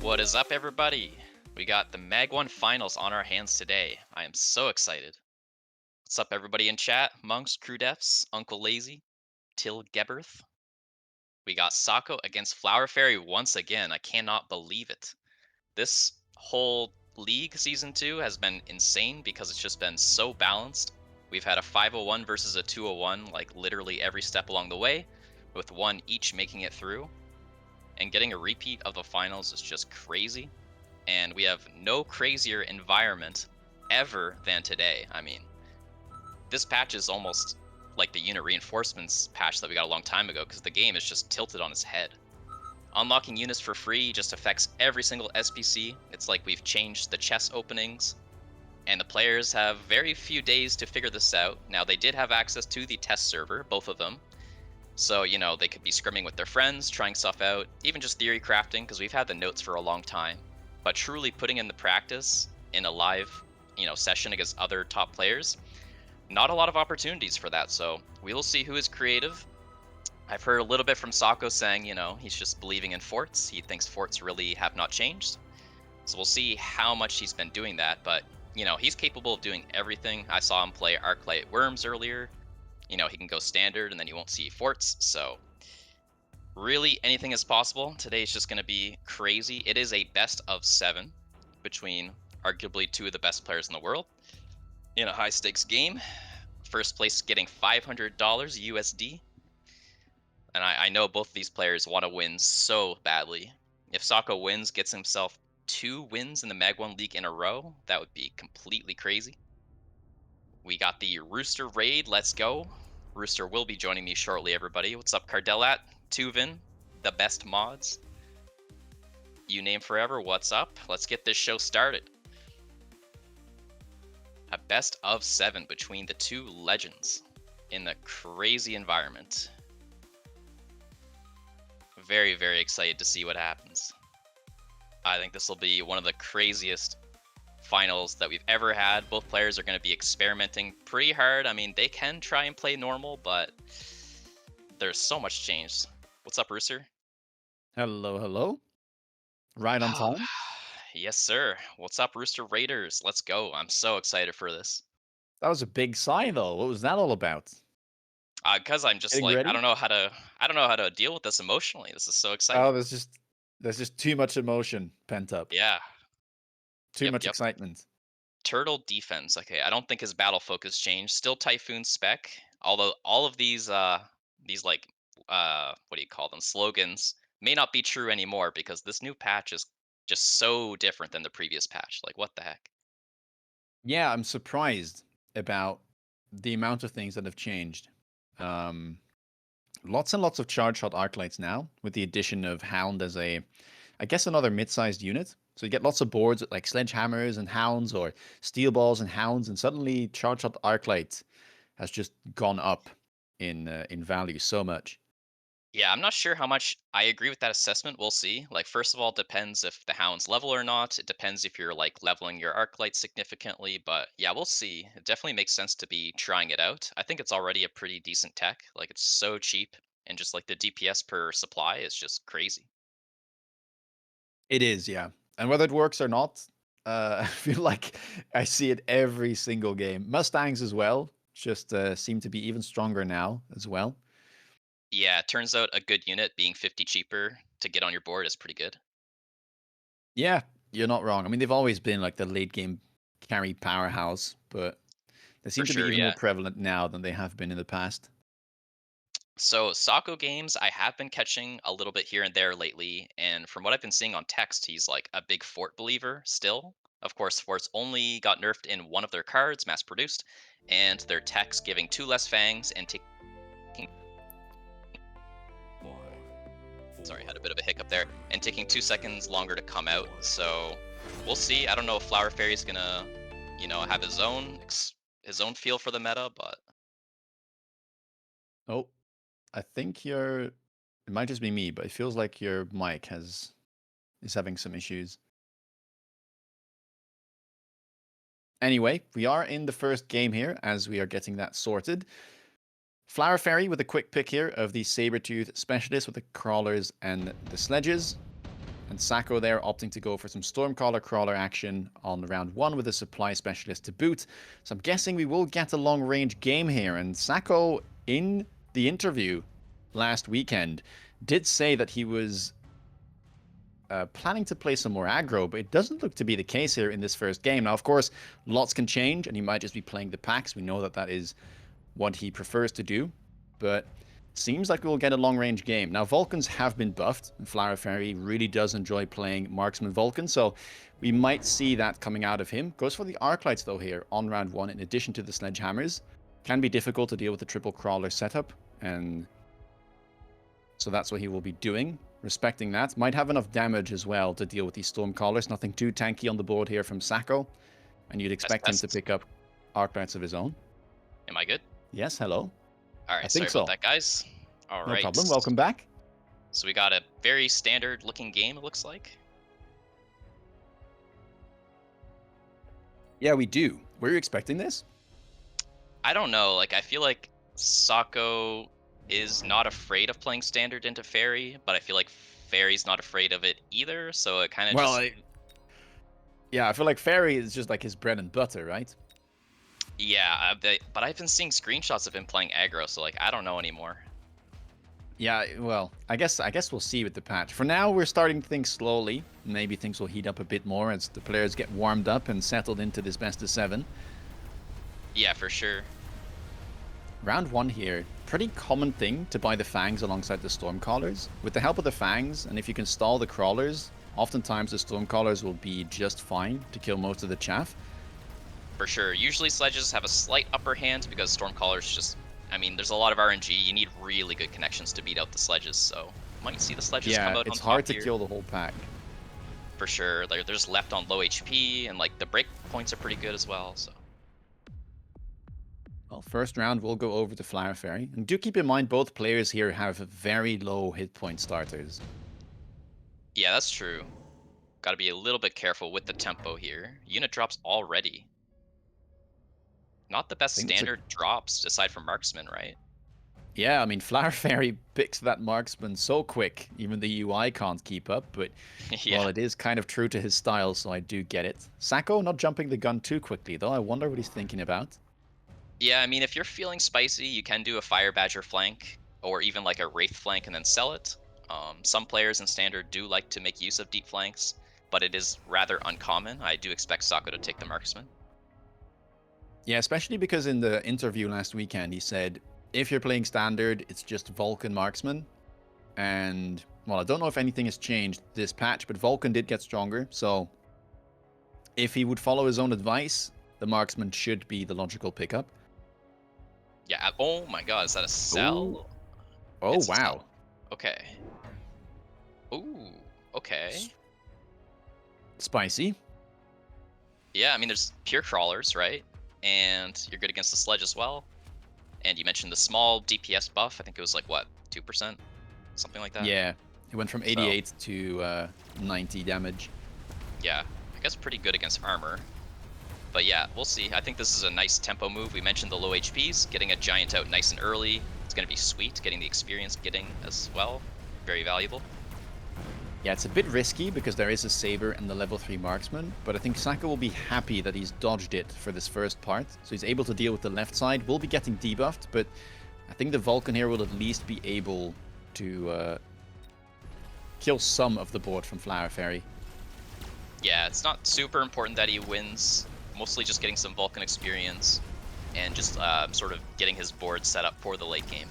What is up, everybody? We got the MAG1 finals on our hands today. I am so excited. What's up, everybody in chat? Monks, Crew Defs, Uncle Lazy, Till Geberth. We got Sako against Flower Fairy once again. I cannot believe it. This whole league season 2 has been insane because it's just been so balanced. We've had a 501 versus a 201 like literally every step along the way, with one each making it through. And getting a repeat of the finals is just crazy. And we have no crazier environment ever than today. I mean, this patch is almost like the unit reinforcements patch that we got a long time ago because the game is just tilted on its head. Unlocking units for free just affects every single SPC. It's like we've changed the chest openings, and the players have very few days to figure this out. Now, they did have access to the test server, both of them. So, they could be scrimming with their friends, trying stuff out, even just theory crafting, because we've had the notes for a long time. But truly putting in the practice in a live, session against other top players, not a lot of opportunities for that. So we will see who is creative. I've heard a little bit from Sako saying, he's just believing in forts. He thinks forts really have not changed. So we'll see how much he's been doing that. But, he's capable of doing everything. I saw him play Arclight Worms earlier. He can go standard and then you won't see forts. So really anything is possible. Today is just going to be crazy. It is a best of 7 between arguably two of the best players in the world in a high stakes game. First place getting $500 USD. And I know both of these players want to win so badly. If Sako wins, gets himself 2 wins in the MAG1 League in a row, that would be completely crazy. We got the Rooster raid. Let's go. Rooster will be joining me shortly, everybody. What's up, Cardelat? Tuvin, the best mods. You name forever. What's up? Let's get this show started. A best of 7 between the two legends in the crazy environment. Very, very excited to see what happens. I think this will be one of the craziest finals that we've ever had. Both players are going to be experimenting pretty hard. I mean, they can try and play normal, but there's so much change. What's up, Rooster? Hello, hello. Right on time. Yes, sir. What's up, Rooster Raiders? Let's go. I'm so excited for this. That was a big sigh, though. What was that all about? Because I'm just Getting like ready? I don't know how to deal with this emotionally. This is so Oh, exciting. there's just too much emotion pent up. Yeah. Too Yep. much Yep. excitement. Turtle defense. Okay, I don't think his battle focus changed. Still Typhoon spec. Although all of these like what do you call them, slogans may not be true anymore because this new patch is just so different than the previous patch. Like what the heck? Yeah, I'm surprised about the amount of things that have changed. Um, Lots and lots of charge shot arclights now, with the addition of Hound as I guess another mid-sized unit. So you get lots of boards with like sledgehammers and hounds or steel balls and hounds, and suddenly charge shot arclight has just gone up in value so much. Yeah, I'm not sure how much I agree with that assessment. We'll see. Like, first of all, it depends if the hound's level or not. It depends if you're like leveling your arc light significantly. But yeah, we'll see. It definitely makes sense to be trying it out. I think it's already a pretty decent tech. Like, it's so cheap, and just like the DPS per supply is just crazy. It is, yeah. And whether it works or not, I feel like I see it every single game. Mustangs as well, just seem to be even stronger now as well. Yeah, it turns out a good unit being 50 cheaper to get on your board is pretty good. Yeah, you're not wrong. I mean, they've always been like the late game carry powerhouse, but they For seem to be sure, even more yeah. prevalent now than they have been in the past. So Sako games, I have been catching a little bit here and there lately, and from what I've been seeing on text, he's like a big Fort believer still. Of course, Forts only got nerfed in one of their cards, mass produced, and their techs giving 2 less fangs and taking. Sorry, had a bit of a hiccup there, and taking 2 seconds longer to come out. So we'll see. I don't know if Flower Fairy's gonna, have his own feel for the meta, but Oh, I think your it might just be me, but it feels like your mic has is having some issues. Anyway, we are in the first game here as we are getting that sorted. Flower Fairy with a quick pick here of the Sabertooth Specialist with the crawlers and the sledges. And Sacco there opting to go for some Stormcaller Crawler action on round 1 with a Supply Specialist to boot. So I'm guessing we will get a long-range game here. And Sacco, in the interview last weekend, did say that he was planning to play some more aggro, but it doesn't look to be the case here in this first game. Now, of course, lots can change, and he might just be playing the packs. We know that that is what he prefers to do, but seems like we'll get a long-range game. Now, Vulcans have been buffed, and Flower Fairy really does enjoy playing Marksman Vulcan, so we might see that coming out of him. Goes for the Arclights, though, here on round 1, in addition to the Sledgehammers. Can be difficult to deal with the triple crawler setup, and so that's what he will be doing. Respecting that. Might have enough damage as well to deal with these Stormcallers. Nothing too tanky on the board here from Sacco, and you'd expect him to pick up Arclights of his own. Am I good? Yes, hello. All I right, think sorry about so. that, guys. All No right. problem. Welcome back. So we got a very standard looking game, it looks like. Yeah, we do. Were you expecting this? I don't know, like I feel like Sako is not afraid of playing standard into Fairy, but I feel like Fairy's not afraid of it either, so it kind of Well, just yeah, I feel like Fairy is just like his bread and butter, right? yeah, but I've been seeing screenshots of him playing aggro, so like I don't know anymore. Yeah, well, I guess we'll see with the patch. For now, we're starting to think slowly. Maybe things will heat up a bit more as the players get warmed up and settled into this best of 7. Yeah, for sure. Round 1 here, pretty common thing to buy the Fangs alongside the Stormcallers. With the help of the Fangs, and if you can stall the Crawlers, oftentimes the Stormcallers will be just fine to kill most of the chaff. For sure. Usually sledges have a slight upper hand because Stormcallers just, I mean, there's a lot of RNG. You need really good connections to beat out the sledges, so might see the sledges come Yeah, out on it's top hard to here. kill the whole pack. For sure. They're just left on low HP, and like the break points are pretty good as well, so. Well, first round we'll go over to Flower Fairy. And do keep in mind both players here have very low hit point starters. Yeah, that's true. Gotta be a little bit careful with the tempo here. Unit drops already. Not the I best think it's a standard drops, aside from Marksman, right? Yeah, I mean, Flower Fairy picks that marksman so quick, even the UI can't keep up, but, Yeah. well, it is kind of true to his style, so I do get it. Sacco not jumping the gun too quickly, though. I wonder what he's thinking about. Yeah, I mean, if you're feeling spicy, you can do a Fire Badger flank, or even like a Wraith flank and then sell it. Some players in Standard do like to make use of deep flanks, but it is rather uncommon. I do expect Sako to take the Marksman. Yeah, especially because in the interview last weekend, he said, if you're playing Standard, it's just Vulcan Marksman. And, well, I don't know if anything has changed this patch, but Vulcan did get stronger, so if he would follow his own advice, the Marksman should be the logical pickup. Yeah, oh my god, is that a Ooh. sell? Oh, It's a sell. wow. Okay. Ooh, okay. Spicy. Yeah, I mean, there's pure crawlers, right? And you're good against the sledge as well. And you mentioned the small DPS buff. I think it was like, what, 2%? Something like that? Yeah, it went from So, 88 to 90 damage. yeah, I guess pretty good against armor. But yeah, we'll see. I think this is a nice tempo move. We mentioned the low HPs. Getting a giant out nice and early. It's going to be sweet. Getting the experience getting as well. Very valuable. Yeah, it's a bit risky because there is a Saber and the level 3 marksman, but I think Saka will be happy that he's dodged it for this first part. So he's able to deal with the left side. Will be getting debuffed, but I think the Vulcan here will at least be able to kill some of the board from Flower Fairy. Yeah, it's not super important that he wins. Mostly just getting some Vulcan experience and just sort of getting his board set up for the late game.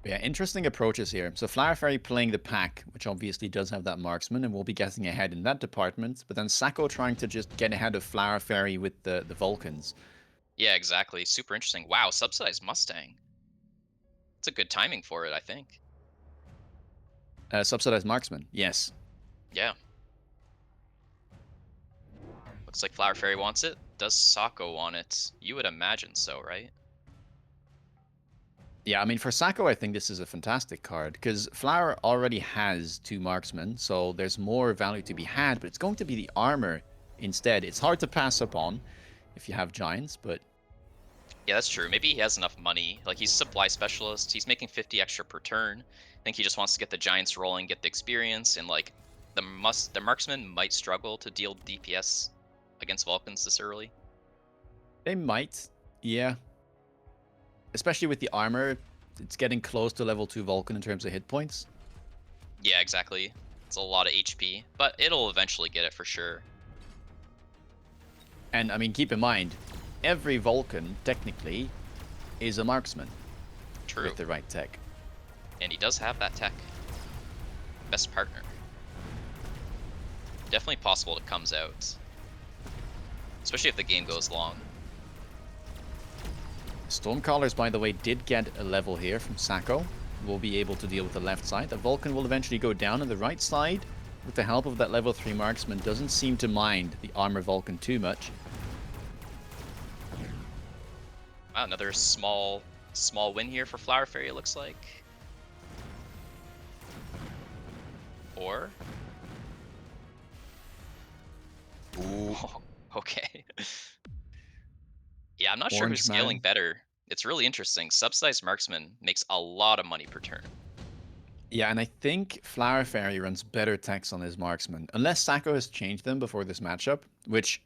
Yeah, interesting approaches here. So Flower Fairy playing the pack, which obviously does have that marksman, and will be getting ahead in that department. But then Sacco trying to just get ahead of Flower Fairy with the Vulcans. Yeah, exactly. Super interesting. Wow, subsidized Mustang. It's a good timing for it, I think. Subsidized marksman, yes. Yeah. Looks like Flower Fairy wants it. Does Sako want it? You would imagine so, right? Yeah, I mean, for Sacco, I think this is a fantastic card, because Flower already has 2 marksmen, so there's more value to be had, but it's going to be the armor instead. It's hard to pass up on if you have giants, but Yeah, that's true. Maybe he has enough money. Like, he's a supply specialist. He's making 50 extra per turn. think he just wants to get the Giants rolling, get the experience, and like the marksman might struggle to deal DPS against Vulcans this early. They might. Yeah. Especially with the armor, it's getting close to level 2 Vulcan in terms of hit points. Yeah, exactly. It's a lot of HP, but it'll eventually get it for sure. And I mean, keep in mind, every Vulcan technically is a marksman True. with the right tech. And he does have that tech. Best partner. Definitely possible it comes out. Especially if the game goes long. Stormcallers, by the way, did get a level here from Sacco. Will be able to deal with the left side. The Vulcan will eventually go down on the right side. With the help of that level 3 marksman, doesn't seem to mind the armor Vulcan too much. Wow, another small win here for Flower Fairy, it looks like. Or... Ooh. Oh, okay. Yeah, I'm not sure who's Orange scaling man. better. It's really interesting. Subsidized Marksman makes a lot of money per turn. Yeah, and I think Flower Fairy runs better techs on his marksman. Unless Sacco has changed them before this matchup, which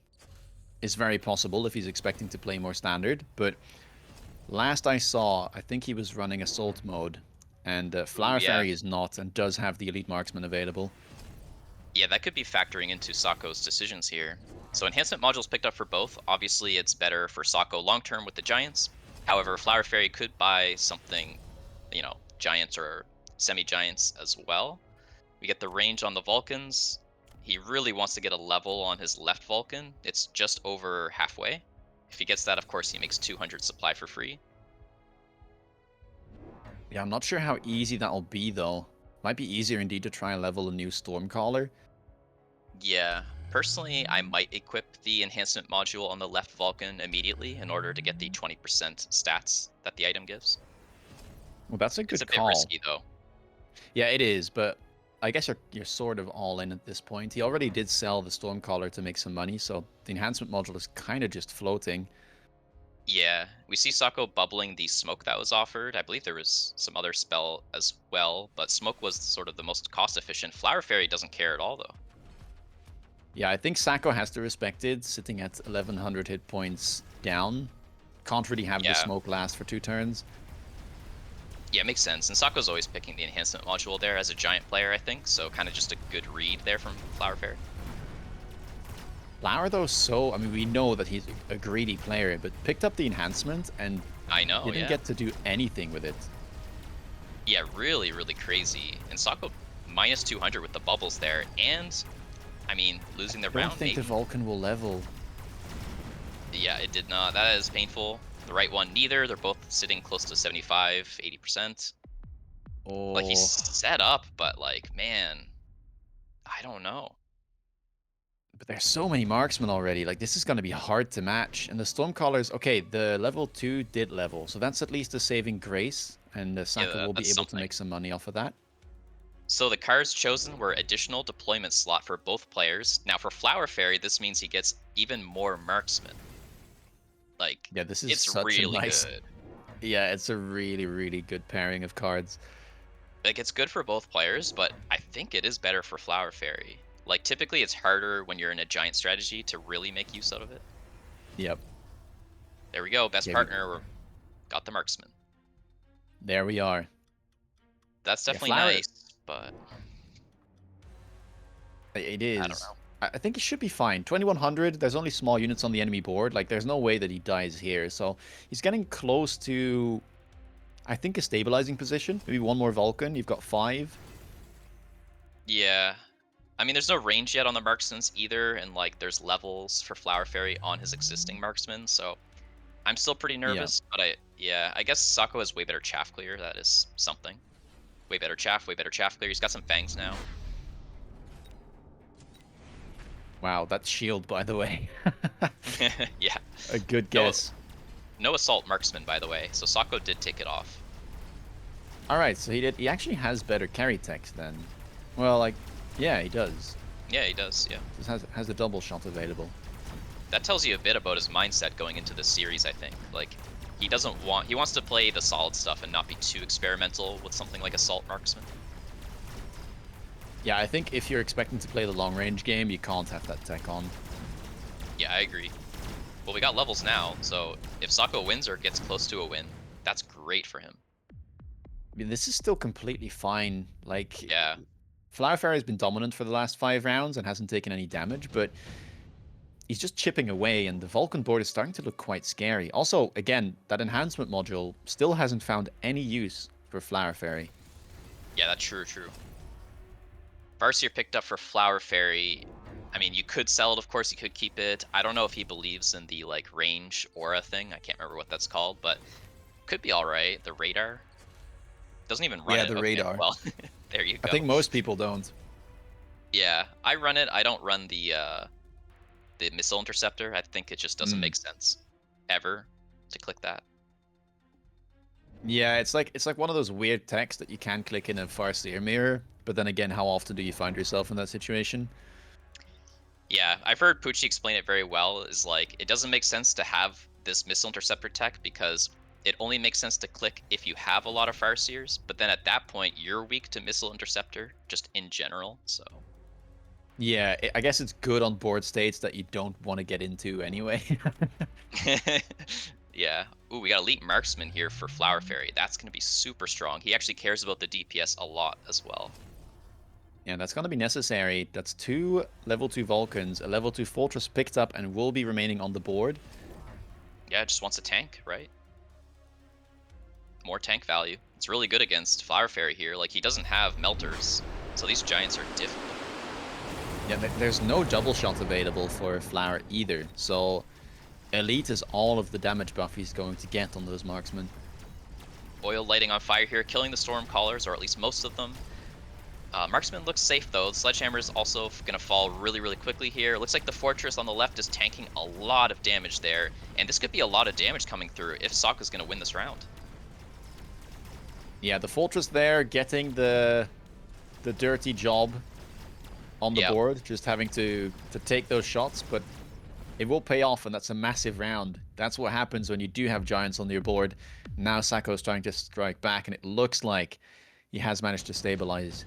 is very possible if he's expecting to play more standard. But last I saw, I think he was running Assault mode. And Ooh, Flower yeah. Fairy is not and does have the Elite Marksman available. Yeah, that could be factoring into Sako's decisions here. So enhancement modules picked up for both. Obviously, it's better for Sako long term with the Giants. However, Flower Fairy could buy something, Giants or semi-Giants as well. We get the range on the Vulcans. He really wants to get a level on his left Vulcan. It's just over halfway. If he gets that, of course, he makes 200 supply for free. Yeah, I'm not sure how easy that'll be, though. Might be easier indeed to try and level a new Stormcaller. Yeah, personally, I might equip the enhancement module on the left Vulcan immediately in order to get the 20% stats that the item gives. Well, that's a It's good a bit call. risky though. Yeah, it is, but I guess you're sort of all in at this point. He already did sell the Stormcaller to make some money, so the enhancement module is kind of just floating. Yeah, we see Sako bubbling the smoke that was offered. I believe there was some other spell as well, but smoke was sort of the most cost efficient. Flower Fairy doesn't care at all though. Yeah, I think Sacco has to respect it, sitting at 1100 hit points down. Can't really have the Yeah, smoke last for 2 turns. yeah, makes sense. And Sako's always picking the enhancement module there as a giant player, I think. So kind of just a good read there from Flower Fairy. Flower, though, so... I mean, we know that he's a greedy player, but picked up the enhancement and I know, didn't yeah. get to do anything with it. Yeah, really, really crazy. And Sako minus 200 with the bubbles there. And, I mean, losing the I don't round, think the maybe? Vulcan will level. Yeah, it did not. That is painful. The right one, neither. They're both sitting close to 75, 80%. Like, he's Oh... set up, but, like, man, I don't know. But there's so many marksmen already. Like, this is going to be hard to match. And the Stormcallers... Okay, the level 2 did level, so that's at least a saving grace. And Yeah, Sacco will be that's able to something. make some money off of that. So the cards chosen were additional deployment slot for both players. Now, for Flower Fairy, this means he gets even more marksmen. Like, Yeah, this is it's such a really nice... good. Yeah, it's a really, really good pairing of cards. Like, it's good for both players, but I think it is better for Flower Fairy. Like, typically it's harder when you're in a giant strategy to really make use out of it. Yep. There we go, best Yeah, partner, got the marksman. there we are. That's Yeah, definitely Flower, nice, but it I don't is. know. I think he should be fine. 2100, there's only small units on the enemy board. Like, there's no way that he dies here. So he's getting close to, I think, a stabilizing position. Maybe one more Vulcan. You've got 5. Yeah. I mean, there's no range yet on the marksmans either, and like there's levels for Flower Fairy on his existing marksman, so I'm still pretty Yeah. nervous, but I guess Sako has way better chaff clear. That is something. Way better chaff clear. He's got some fangs now. Wow, that's shield, by the way. Yeah. A good No, guess. no assault marksman, by the way. So Sako did take it off. All right, so he actually has better carry techs then. Well, like, yeah, he does. Yeah, he does. Yeah. Just has the double shot available. That tells you a bit about his mindset going into this series. I think like He doesn't want. He wants to play the solid stuff and not be too experimental with something like Assault Marksman. Yeah, I think if you're expecting to play the long range game, you can't have that tech on. Yeah, I agree. Well, we got levels now, so if Sako wins or gets close to a win, that's great for him. I mean, this is still completely fine. Like, Yeah, Flower Fairy has been dominant for the last 5 rounds and hasn't taken any damage, but he's just chipping away, and the Vulcan board is starting to look quite scary. Also, again, that enhancement module still hasn't found any use for Flower Fairy. yeah, that's true. Farseer picked up for Flower Fairy. I mean, you could sell it, of course, you could keep it. I don't know if he believes in the like range aura thing. I can't remember what that's called, but could be all right. The radar doesn't even run Yeah, it. the Okay, radar. well, there you I go. think most people don't. Yeah, I run it. I don't run the missile interceptor. I think it just doesn't Mm. make sense ever to click that. Yeah, it's like one of those weird techs that you can click in a Farseer mirror, but then again, how often do you find yourself in that situation? Yeah, I've heard Pucci explain it very well. Is like it doesn't make sense to have this missile interceptor tech because it only makes sense to click if you have a lot of Farseers, but then at that point you're weak to missile interceptor just in general. So Yeah, I guess it's good on board states that you don't want to get into anyway. yeah. Ooh, we got Elite Marksman here for Flower Fairy. That's going to be super strong. He actually cares about the DPS a lot as well. Yeah, that's going to be necessary. That's 2 level 2 Vulcans, a level 2 Fortress picked up and will be remaining on the board. Yeah, just wants a tank, right? More tank value. It's really good against Flower Fairy here. Like, he doesn't have melters, so these giants are difficult. Yeah, there's no double shot available for Flower either, so Elite is all of the damage buff he's going to get on those marksmen. Oil lighting on fire here, killing the storm callers, or at least most of them. Marksman looks safe though. The sledgehammer is also going to fall really quickly here. It looks like the fortress on the left is tanking a lot of damage there, and this could be a lot of damage coming through if Sokka's going to win this round. Yeah, the Fortress there getting the dirty job on the Yeah, board, just having to take those shots, but it will pay off, and that's a massive round. That's what happens when you do have giants on your board. Now Sako's trying to strike back, and it looks like he has managed to stabilize.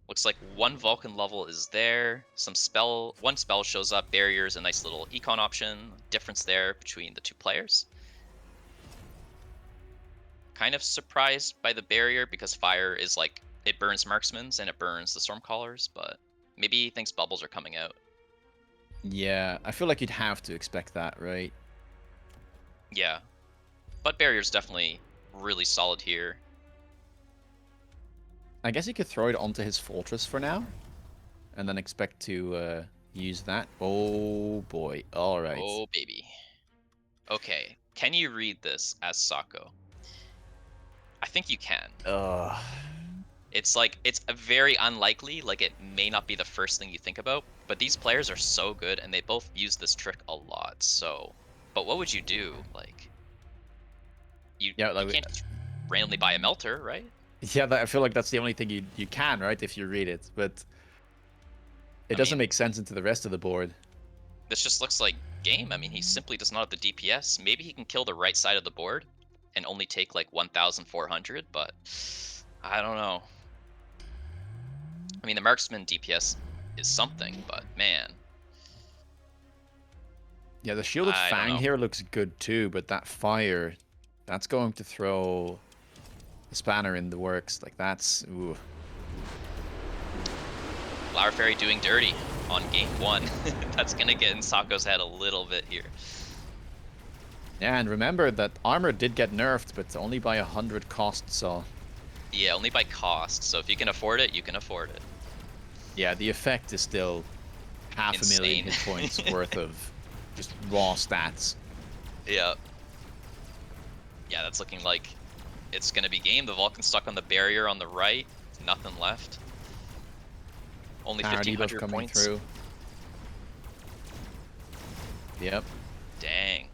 looks like one Vulcan level is there. One spell shows up. Barriers, a nice little econ option. Difference there between the two players. Kind of surprised by the barrier because fire is like it burns marksmans and it burns the stormcallers, but maybe he thinks bubbles are coming out. Yeah, I feel like you'd have to expect that, right? Yeah, but barrier's definitely really solid here. I guess he could throw it onto his fortress for now, and then expect to use that. Oh boy! All right. Oh baby. Okay, can you read this as Sako? I think you can. Ugh. It's like it's a very unlikely, like it may not be the first thing you think about, but these players are so good and they both use this trick a lot. So, but what would you do? Like you Yeah, you like can't just randomly buy a melter, right? yeah. I feel like that's the only thing you can, right? If you read it, but it I doesn't mean, make sense into the rest of the board. this just looks like game. I mean, he simply does not have the DPS. Maybe he can kill the right side of the board and only take like 1,400, but I don't know. I mean, the marksman DPS is something, but man, Yeah, the shielded I don't fang know. here looks good too, but that fire, that's going to throw a spanner in the works. Like that's ooh. Flower Fairy doing dirty on game one. That's gonna get in Sako's head a little bit here. Yeah, and remember that armor did get nerfed, but only by 100 cost. So Yeah, only by cost. So if you can afford it, you can afford it. yeah, the effect is still half a million Insane. hit points worth of just raw stats. Yeah. Yeah, that's looking like it's gonna be game. The Vulcan's stuck on the barrier on the right. Nothing left. Only Power debuff 1,500 coming points. through. Yep. Dang.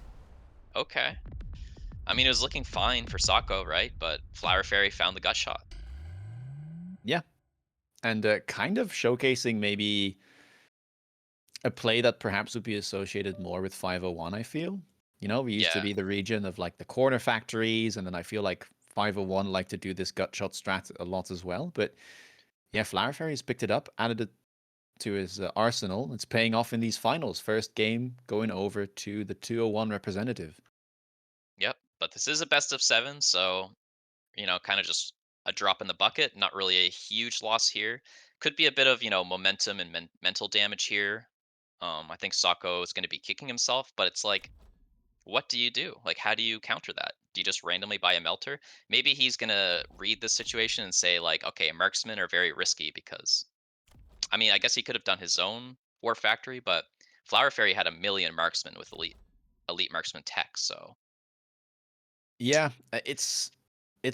Okay. I mean, it was looking fine for Sako, right? But Flower Fairy found the gut shot. Yeah, and kind of showcasing maybe a play that perhaps would be associated more with 501. I feel We used to Yeah. be the region of like the corner factories, and then I feel like 501 like to do this gut shot strat a lot as well. But yeah, Flower Fairy's picked it up, added it to his arsenal. It's paying off in these finals. First game going over to the 201 representative. Yep. But this is a best of 7, so, kind of just a drop in the bucket, not really a huge loss here. Could be a bit of, momentum and mental damage here. I think Sako is going to be kicking himself, but it's like, what do you do? Like, how do you counter that? Do you just randomly buy a melter? Maybe he's going to read the situation and say, like, okay, marksmen are very risky because, I mean, I guess he could have done his own War Factory, but Flower Fairy had a million marksmen with elite marksman tech, so Yeah, it's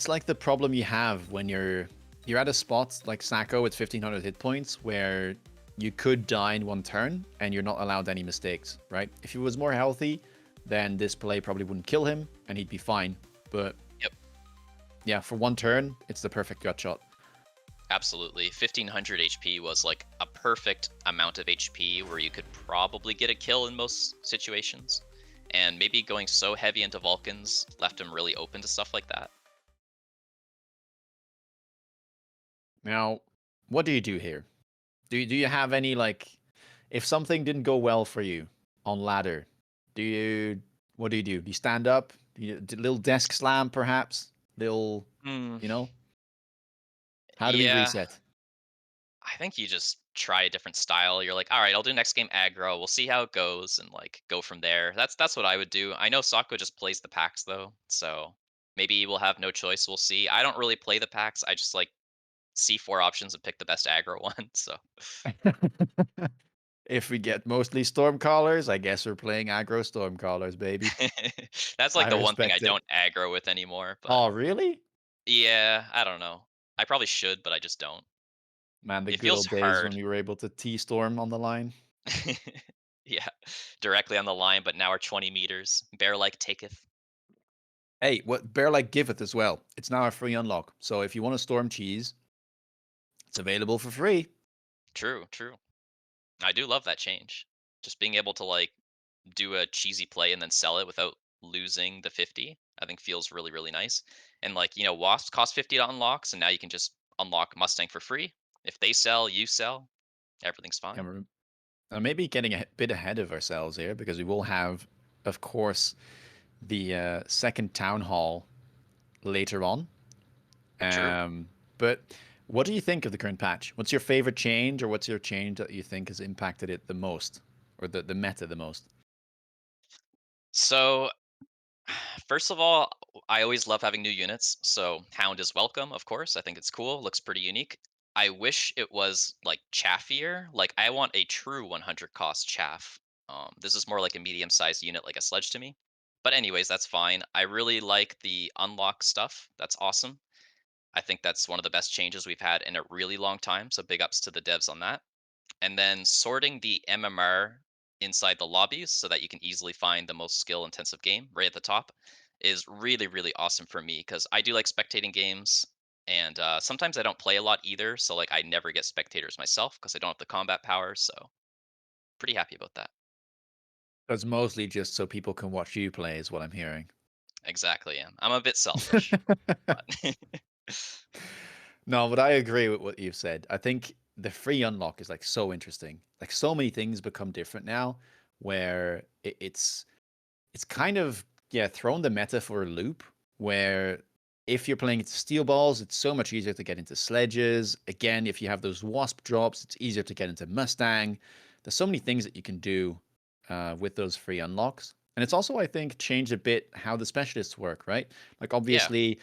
like the problem you have when you're at a spot like Sacco with 1500 hit points where you could die in one turn and you're not allowed any mistakes, right? If he was more healthy, then this play probably wouldn't kill him and he'd be fine. But yep. yeah, for one turn, it's the perfect gut shot. Absolutely. 1500 HP was like a perfect amount of HP where you could probably get a kill in most situations. And maybe going so heavy into Vulcans left him really open to stuff like that. Now, what do you do here? Do you have any like if something didn't go well for you on ladder, do you what do you do? Do you stand up? Little desk slam perhaps? Little, Hmm. you know? How do we Yeah, reset? I think you just try a different style. You're like, all right, I'll do next game aggro. We'll see how it goes and like go from there. That's what I would do. I know Sako just plays the packs though, so maybe we'll have no choice. We'll see. I don't really play the packs. I just like see four options and pick the best aggro one. So If we get mostly Stormcallers, I guess we're playing aggro Stormcallers, baby. that's like I the one thing I respect it. don't aggro with anymore. But Oh, really? yeah, I don't know. I probably should, but I just don't. Man, the It good feels old days when hard. we were able to T-Storm on the line. Yeah, directly on the line, but now we're 20 meters. Bear like taketh. Hey, what Bear Like Giveth as well. It's now a free unlock. So if you want to Storm Cheese, it's available for free. True, true. I do love that change. Just being able to like do a cheesy play and then sell it without losing the 50, I think feels really, really nice. And like, Wasps cost 50 to unlock, so now you can just unlock Mustang for free. If they sell, you sell. Everything's fine. And we're maybe getting a bit ahead of ourselves here because we will have, of course, the second town hall later on. True. But what do you think of the current patch? What's your favorite change, or what's your change that you think has impacted it the most, or the meta the most? So first of all, I always love having new units. So Hound is welcome, of course. I think it's cool. Looks pretty unique. I wish it was like chaffier. Like I want a true 100 cost chaff. This is more like a medium-sized unit, like a sledge to me. But anyways, that's fine. I really like the unlock stuff. That's awesome. I think that's one of the best changes we've had in a really long time. So big ups to the devs on that. And then sorting the MMR inside the lobbies so that you can easily find the most skill intensive game right at the top is really, really awesome for me because I do like spectating games. And sometimes I don't play a lot either. So, like, I never get spectators myself because I don't have the combat power. So, pretty happy about that. That's mostly just so people can watch you play, is what I'm hearing. Exactly. Yeah. I'm a bit selfish. But No, but I agree with what you've said. I think the free unlock is like so interesting. Like so many things become different now, where it's kind of yeah thrown the meta for a loop. Where if you're playing into steel balls, it's so much easier to get into sledges. Again, if you have those wasp drops, it's easier to get into Mustang. There's so many things that you can do with those free unlocks. And it's also, I think, changed a bit how the specialists work, right? Like, yeah. obviously,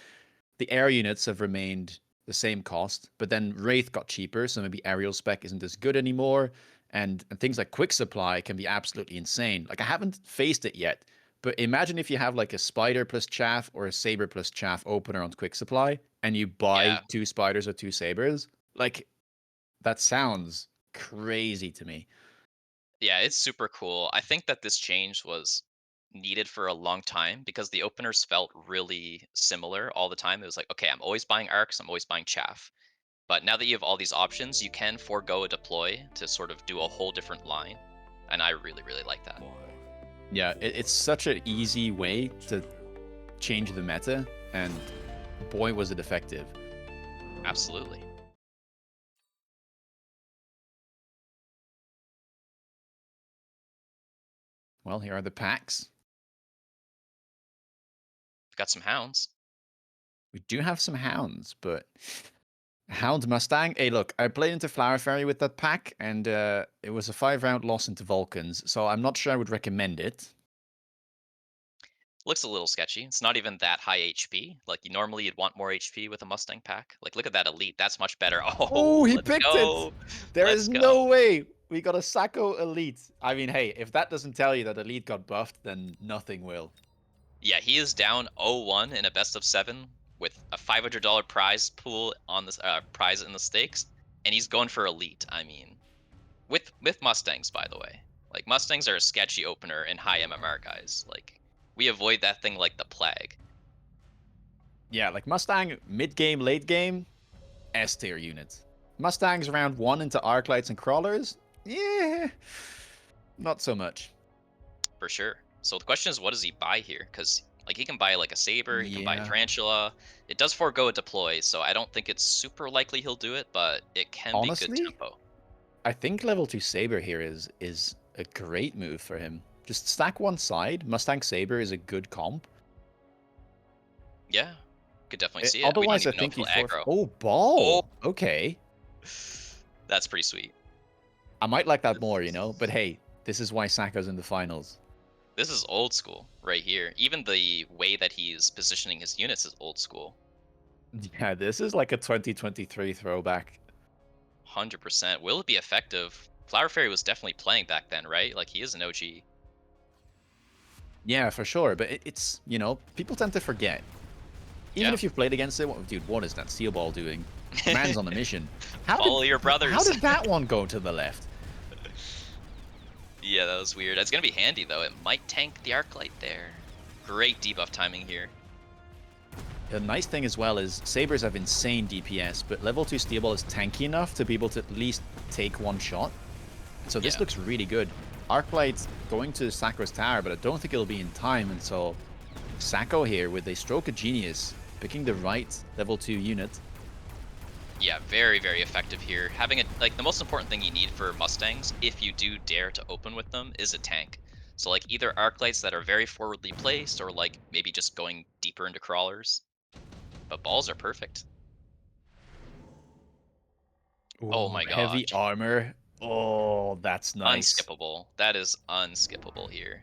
the air units have remained the same cost, but then Wraith got cheaper, so maybe aerial spec isn't as good anymore. And things like quick supply can be absolutely insane. Like I haven't faced it yet, but imagine if you have like a spider plus chaff or a saber plus chaff opener on quick supply, and you buy Yeah. two spiders or two sabers. Like that sounds crazy to me. Yeah, it's super cool. I think that this change was needed for a long time because the openers felt really similar all the time. It was like, okay, I'm always buying arcs, I'm always buying chaff. But now that you have all these options, you can forego a deploy to sort of do a whole different line. And I really, really like that. Yeah, it's such an easy way to change the meta, and boy was it effective. Absolutely. Well, here are the packs. We've got some hounds. We do have some hounds, but Hound Mustang. Hey, look, I played into Flower Fairy with that pack, and it was a 5 round loss into Vulcans, so I'm not sure I would recommend it. Looks a little sketchy. It's not even that high HP. Like you normally you'd want more HP with a Mustang pack. Like look at that elite. That's much better. Oh, Oh, he let's picked it! go. There is Let's no go. way we got a Sacco Elite. I mean, hey, if that doesn't tell you that Elite got buffed, then nothing will. Yeah, he is down 0-1 in a best of 7 with a $500 prize pool on this prize in the stakes, and he's going for elite. I mean, with Mustangs, by the way. Like Mustangs are a sketchy opener in high MMR guys. Like we avoid that thing like the plague. Yeah, like Mustang, mid game, late game, S tier unit. Mustangs round 1 into Arclights and Crawlers, yeah, not so much. For sure. So the question is, what does he buy here? Because like he can buy like a saber, he can buy a Yeah, tarantula. It does forego a deploy, so I don't think it's super likely he'll do it, but it can be good honestly, tempo. I think level 2 Saber here is a great move for him. Just stack one side. Mustang Saber is a good comp. Yeah, could definitely see it. We don't Otherwise, I even know if think he'll he'd forfeit. aggro. Oh, Oh, ball. Okay. that's pretty sweet. I might like that more, you know? But This hey, this is why Saka's in the finals. this is old school right here. Even the way that he's positioning his units is old school. Yeah, this is like a 2023 throwback. 100%. Will it be effective? Flower Fairy was definitely playing back then, right? Like he is an OG. Yeah, for sure. But it's, you know, people tend to forget. Even Yeah. if you've played against it, dude, what is that Steel Ball doing? Man's on a mission. Follow your How brothers. did that one go to the left? Yeah, that was weird. It's gonna be handy though. It might tank the arc light there. Great debuff timing here. The nice thing as well is Sabers have insane DPS, but level 2 Steel Ball is tanky enough to be able to at least take one shot. So this Yeah. looks really good. Arclight's going to Sakura's tower, but I don't think it'll be in time, and so Sacco here with a stroke of genius, picking the right level 2 unit. Yeah, very, very effective here. Having a like the most important thing you need for Mustangs, if you do dare to open with them, is a tank. So like either arc lights that are very forwardly placed, or like maybe just going deeper into crawlers. But balls are perfect. Oh Oh, my heavy gosh. armor. Oh, that's nice. Unskippable. That is unskippable here.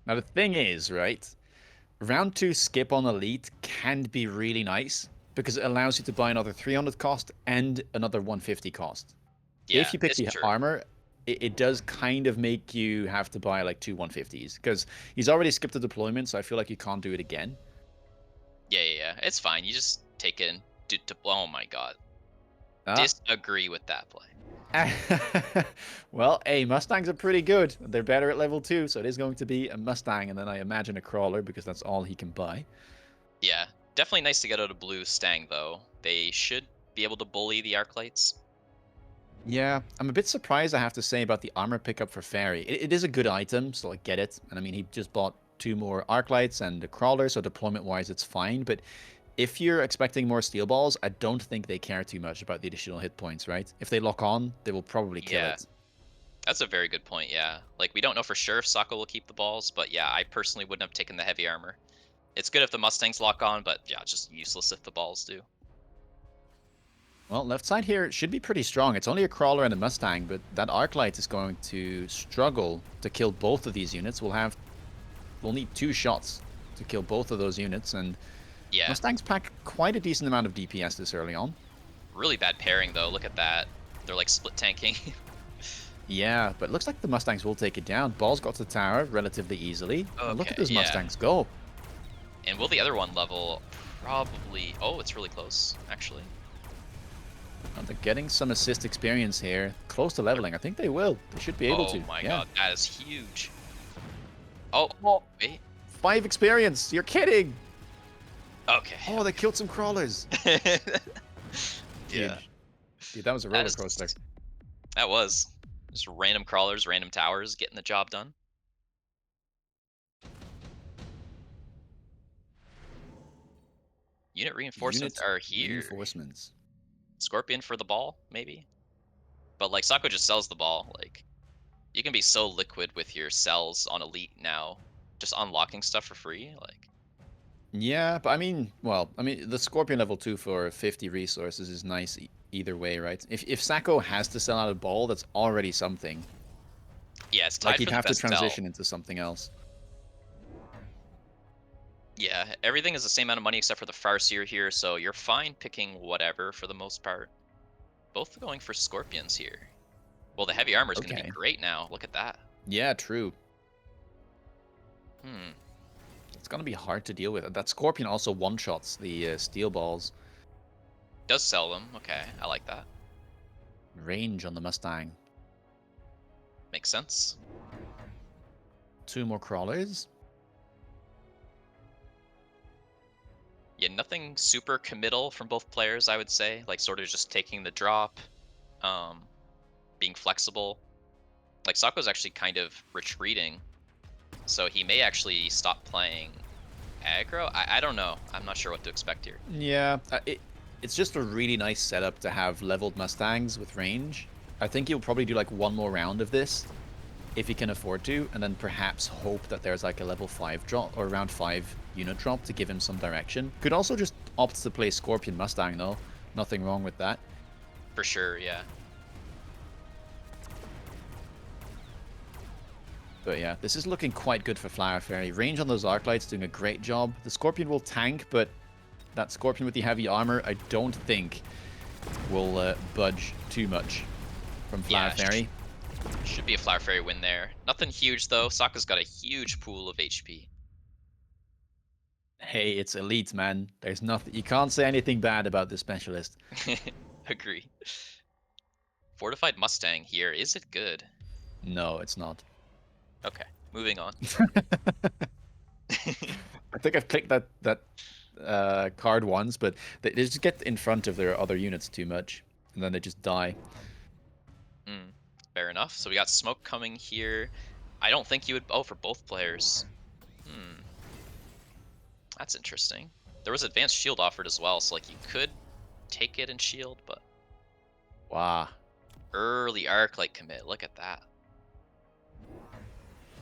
Now the thing is, right? Round 2 skip on Elite can be really nice because it allows you to buy another 300 cost and another 150 cost. If Yeah, you pick it's the true. armor, it does kind of make you have to buy like two 150s because he's already skipped the deployment, so I feel like you can't do it again. Yeah, yeah, yeah. It's fine. You just take it and oh my god. Ah. Disagree with that play. Well, hey, Mustangs are pretty good. They're better at level 2, so it is going to be a Mustang, and then I imagine a Crawler because that's all he can buy. Yeah, definitely nice to get out a blue Stang though. They should be able to bully the Arclights. Yeah, I'm a bit surprised, I have to say, about the armor pickup for Fairy. It is a good item, so I get it. And I mean, he just bought two more Arclights and a Crawler, so deployment-wise, it's fine. But if you're expecting more Steel Balls, I don't think they care too much about the additional hit points, right? If they lock on, they will probably kill Yeah, it. that's a very good point. Yeah, like we don't know for sure if Sokka will keep the balls, but yeah, I personally wouldn't have taken the heavy armor. It's good if the Mustangs lock on, but yeah, it's just useless if the balls do. Well, left side here should be pretty strong. It's only a Crawler and a Mustang, but that Arclight is going to struggle to kill both of these units. We'll need two shots to kill both of those units, and Yeah, Mustangs pack quite a decent amount of DPS this early on. really bad pairing though. Look at that. They're like split tanking. Yeah, but it looks like the Mustangs will take it down. Ball's got to the tower relatively easily. And look at Okay, those yeah. Mustangs go. And will the other one level? Probably. Oh, it's really close, actually. And they're getting some assist experience here. Close to leveling. I think they will. They should be able Oh to. my Yeah. god, that is huge. Oh, Oh, wait. 5 experience. You're kidding. Okay. Oh, they killed some crawlers. Yeah, Huge. Dude, that was a that roller is coaster. that was just random crawlers, random towers getting the job done. Unit reinforcements Unit are here. reinforcements. Scorpion for the ball, maybe? But, like, Sako just sells the ball, like, you can be so liquid with your cells on Elite now, just unlocking stuff for free, like Yeah, but I mean, well, I mean, the Scorpion level 2 for 50 resources is nice either way, right? If Sako has to sell out a ball, that's already something. yeah, it's Like, tied he'd for the have to best sell. transition into something else. Yeah, everything is the same amount of money except for the Farseer here, so you're fine picking whatever for the most part. Both going for Scorpions here. Well, the heavy armor is gonna be Okay. great now, look at that. Yeah, true. Hmm, It's gonna be hard to deal with. That Scorpion also one-shots the steel balls. does sell them, okay, I like that. Range on the Mustang. Makes sense. 2 more crawlers. Yeah, nothing super committal from both players, I would say, like, sort of just taking the drop, um, being flexible. Like, Sako's actually kind of retreating, so he may actually stop playing aggro? I don't know. I'm not sure what to expect here. Yeah, it's just a really nice setup to have leveled Mustangs with range. I think he'll probably do like one more round of this, if he can afford to, and then perhaps hope that there's like a level 5 drop or around 5 unit drop to give him some direction. Could also just opt to play Scorpion Mustang though. Nothing wrong with that. For sure, yeah. But yeah, this is looking quite good for Flower Fairy. Range on those Arclights doing a great job. The Scorpion will tank, but that Scorpion with the heavy armor, I don't think will budge too much from Flower Yeah, Fairy. should be a Flower Fairy win there. Nothing huge, though. Sokka's got a huge pool of HP. Hey, it's elite, man. There's nothing. You can't say anything bad about this specialist. Agree. Fortified Mustang here. Is it good? No, it's not. Okay, moving on. I think I've clicked that card once, but they just get in front of their other units too much, and then they just die. Mm, fair enough. So we got smoke coming here. I don't think you would... Oh, for both players. Hmm, that's interesting. There was advanced shield offered as well, so like you could take it and shield, but Wow. early arc like commit. Look at that.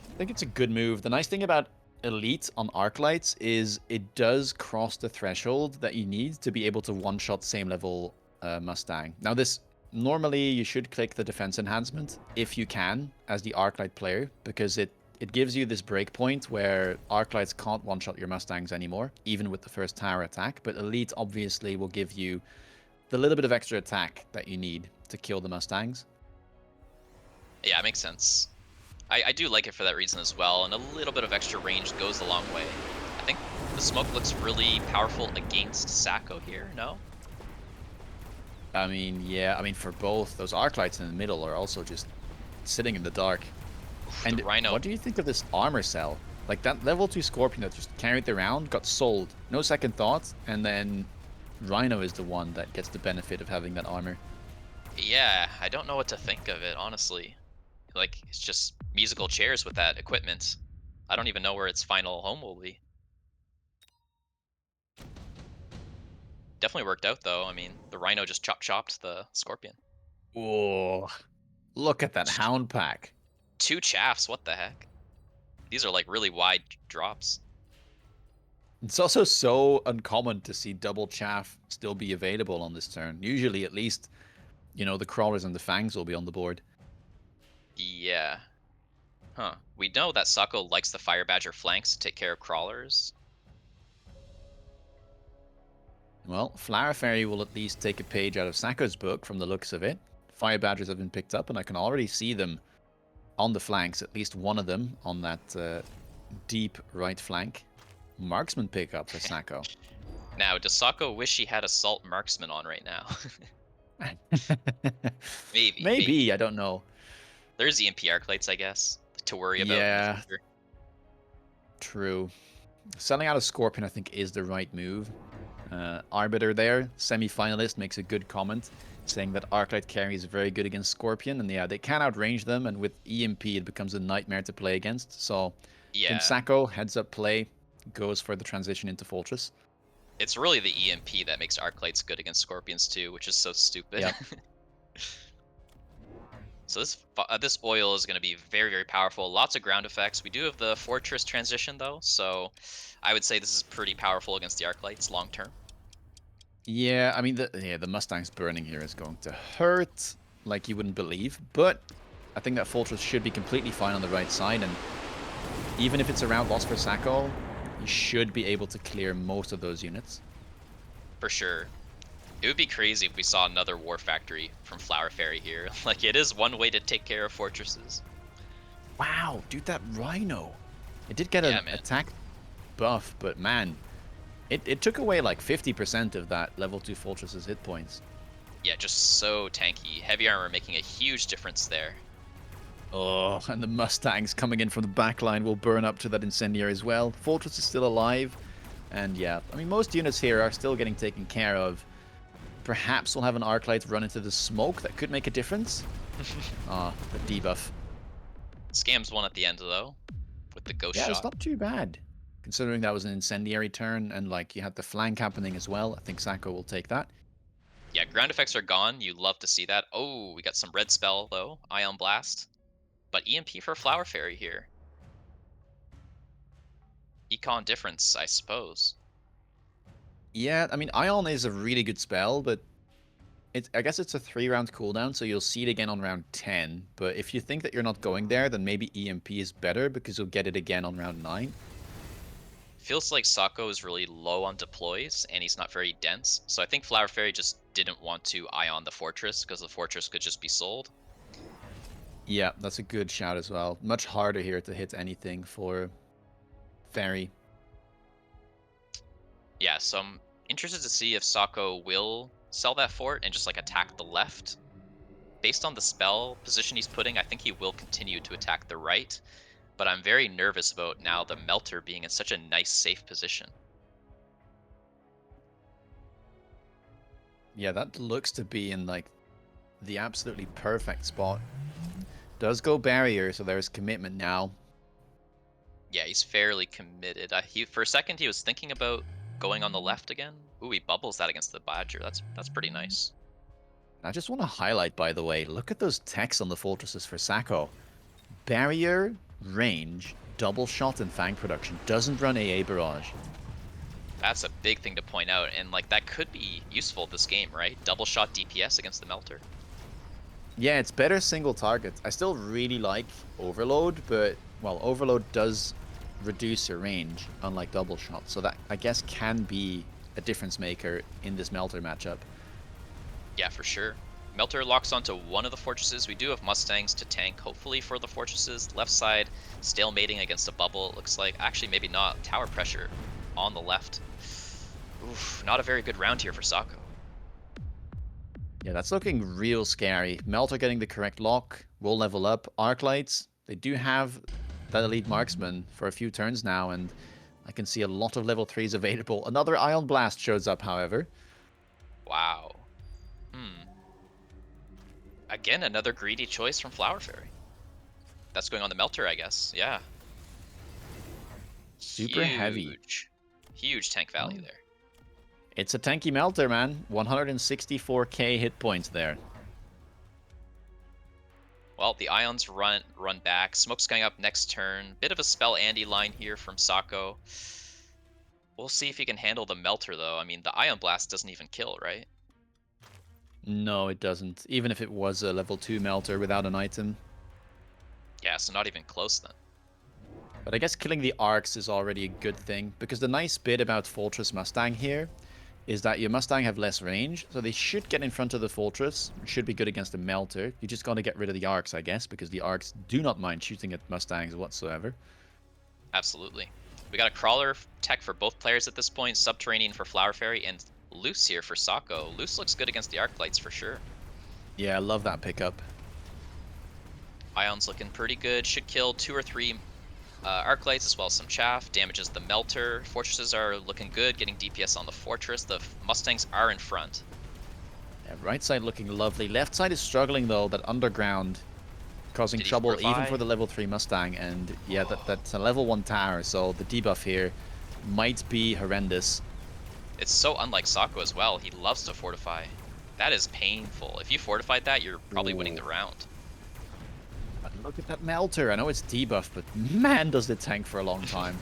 I think it's a good move. The nice thing about Elite on Arclights is it does cross the threshold that you need to be able to one-shot same level Mustang. Now this, normally you should click the defense enhancement if you can as the Arclight player, because it gives you this breakpoint where Arclights can't one-shot your Mustangs anymore, even with the first tower attack, but Elite obviously will give you the little bit of extra attack that you need to kill the Mustangs. Yeah, it makes sense. I do like it for that reason as well, and a little bit of extra range goes a long way. I think the smoke looks really powerful against Sako here, no? I mean, yeah, I mean, for both, those arc lights in the middle are also just sitting in the dark. Oof, the And Rhino. what do you think of this armor cell? Like, that level 2 Scorpion that just carried the round got sold. No second thoughts, and then Rhino is the one that gets the benefit of having that armor. Yeah, I don't know what to think of it, honestly. Like, it's just musical chairs with that equipment. I don't even know where its final home will be. Definitely worked out, though. I mean, the Rhino just chopped the Scorpion. Oh, look at that Hound pack. Two chaffs, what the heck? These are like really wide drops. It's also so uncommon to see double chaff still be available on this turn. Usually, at least, you know, the crawlers and the fangs will be on the board. Yeah. Huh. We know that Sako likes the Fire Badger flanks to take care of crawlers. Well, Flower Fairy will at least take a page out of Sako's book from the looks of it. Fire Badgers have been picked up, and I can already see them on the flanks, at least one of them on that deep right flank. Marksman pickup for Sako. Now, does Sako wish he had Assault Marksman on right now? Maybe. Maybe, I don't know. There's EMP Arclights, I guess, to worry about in the Yeah, future. true. Selling out a Scorpion, I think, is the right move. Arbiter there, semi-finalist, makes a good comment, saying that Arclight carry is very good against Scorpion, and yeah, they can outrange them, and with EMP, it becomes a nightmare to play against. So, I think Yeah. Sako, heads up play, goes for the transition into Fortress. It's really the EMP that makes Arclights good against Scorpions too, which is so stupid. Yep. So this oil is going to be very, very powerful. Lots of ground effects. We do have the Fortress transition though, so I would say this is pretty powerful against the Arclights long term. Yeah, I mean, the Mustang's burning here is going to hurt like you wouldn't believe, but I think that Fortress should be completely fine on the right side, and even if it's a round loss for Sacco, he should be able to clear most of those units. For sure. It would be crazy if we saw another War Factory from Flower Fairy here. Like, it is one way to take care of fortresses. Wow, dude, that Rhino. It did get Yeah, an man. attack buff, but man, it took away like 50% of that level 2 Fortress's hit points. Yeah, just so tanky. Heavy armor making a huge difference there. Oh, and the Mustangs coming in from the back line will burn up to that Incendiary as well. Fortress is still alive. And yeah, I mean, most units here are still getting taken care of. Perhaps we'll have an Arclight run into the smoke. That could make a difference. Ah, the debuff. Scams one at the end, though, with the ghost Yeah, it's shot. not too bad. Considering that was an Incendiary turn, and like you had the flank happening as well. I think Sacco will take that. Yeah, ground effects are gone. You love to see that. Oh, we got some red spell, though. Ion Blast. But EMP for Flower Fairy here. Econ difference, I suppose. Yeah, I mean, Ion is a really good spell, but I guess it's a 3-round cooldown, so you'll see it again on round 10. But if you think that you're not going there, then maybe EMP is better because you'll get it again on round 9. Feels like Sako is really low on deploys, and he's not very dense. So I think Flower Fairy just didn't want to Ion the Fortress, because the Fortress could just be sold. Yeah, that's a good shout as well. Much harder here to hit anything for Fairy. Yeah, so I'm interested to see if Sako will sell that fort and just like attack the left. Based on the spell position he's putting, I think he will continue to attack the right, but I'm very nervous about now the Melter being in such a nice, safe position. Yeah, that looks to be in like the absolutely perfect spot. Does go barrier, so there's commitment now. Yeah, he's fairly committed. For a second he was thinking about going on the left again. Ooh, he bubbles that against the Badger. That's pretty nice. I just want to highlight, by the way, look at those techs on the fortresses for Sacco. Barrier, range, double shot, and fang production. Doesn't run AA barrage. That's a big thing to point out, and like that could be useful this game, right? Double shot DPS against the Melter. Yeah, it's better single target. I still really like Overload, but, well, Overload does reduce your range, unlike double shot. So that, I guess, can be a difference maker in this Melter matchup. Yeah, for sure. Melter locks onto one of the fortresses. We do have Mustangs to tank, hopefully, for the fortresses. Left side, stalemating against a bubble, it looks like. Actually, maybe not. Tower pressure on the left. Oof, not a very good round here for Sako. Yeah, that's looking real scary. Melter getting the correct lock. Will level up. Arclights, they do have that elite marksman for a few turns now, and I can see a lot of level 3s available. Another Ion Blast shows up, however. Wow. Hmm. Again, another greedy choice from Flower Fairy. That's going on the Melter, I guess. Yeah. Super heavy. Huge. Huge tank value Oh. there. It's a tanky Melter, man. 164k hit points there. Well, the Ions run back. Smoke's going up next turn. Bit of a spell Andy line here from Sako. We'll see if he can handle the Melter, though. I mean, the Ion Blast doesn't even kill, right? No, it doesn't. Even if it was a level 2 Melter without an item. Yeah, so not even close then. But I guess killing the Arcs is already a good thing, because the nice bit about Fortress Mustang here is that your Mustang have less range, so they should get in front of the Fortress. It should be good against the Melter. You just gotta get rid of the Arcs, I guess, because the Arcs do not mind shooting at Mustangs whatsoever. Absolutely. We got a Crawler tech for both players at this point. Subterranean for Flower Fairy, and Loose here for Sako. Loose looks good against the Arclights for sure. Yeah, I love that pickup. Ion's looking pretty good. Should kill 2 or 3 Arclights as well as some chaff. Damages the Melter. Fortresses are looking good, getting DPS on the Fortress. The Mustangs are in front. Yeah, right side looking lovely. Left side is struggling, though. That underground causing Did he trouble even fortify? for the level 3 Mustang. And yeah, that's a level 1 tower, so the debuff here might be horrendous. It's so unlike Sako as well. He loves to fortify. That is painful. If you fortified that, you're probably winning Ooh. the round. But look at that melter. I know it's debuff, but man, does it tank for a long time.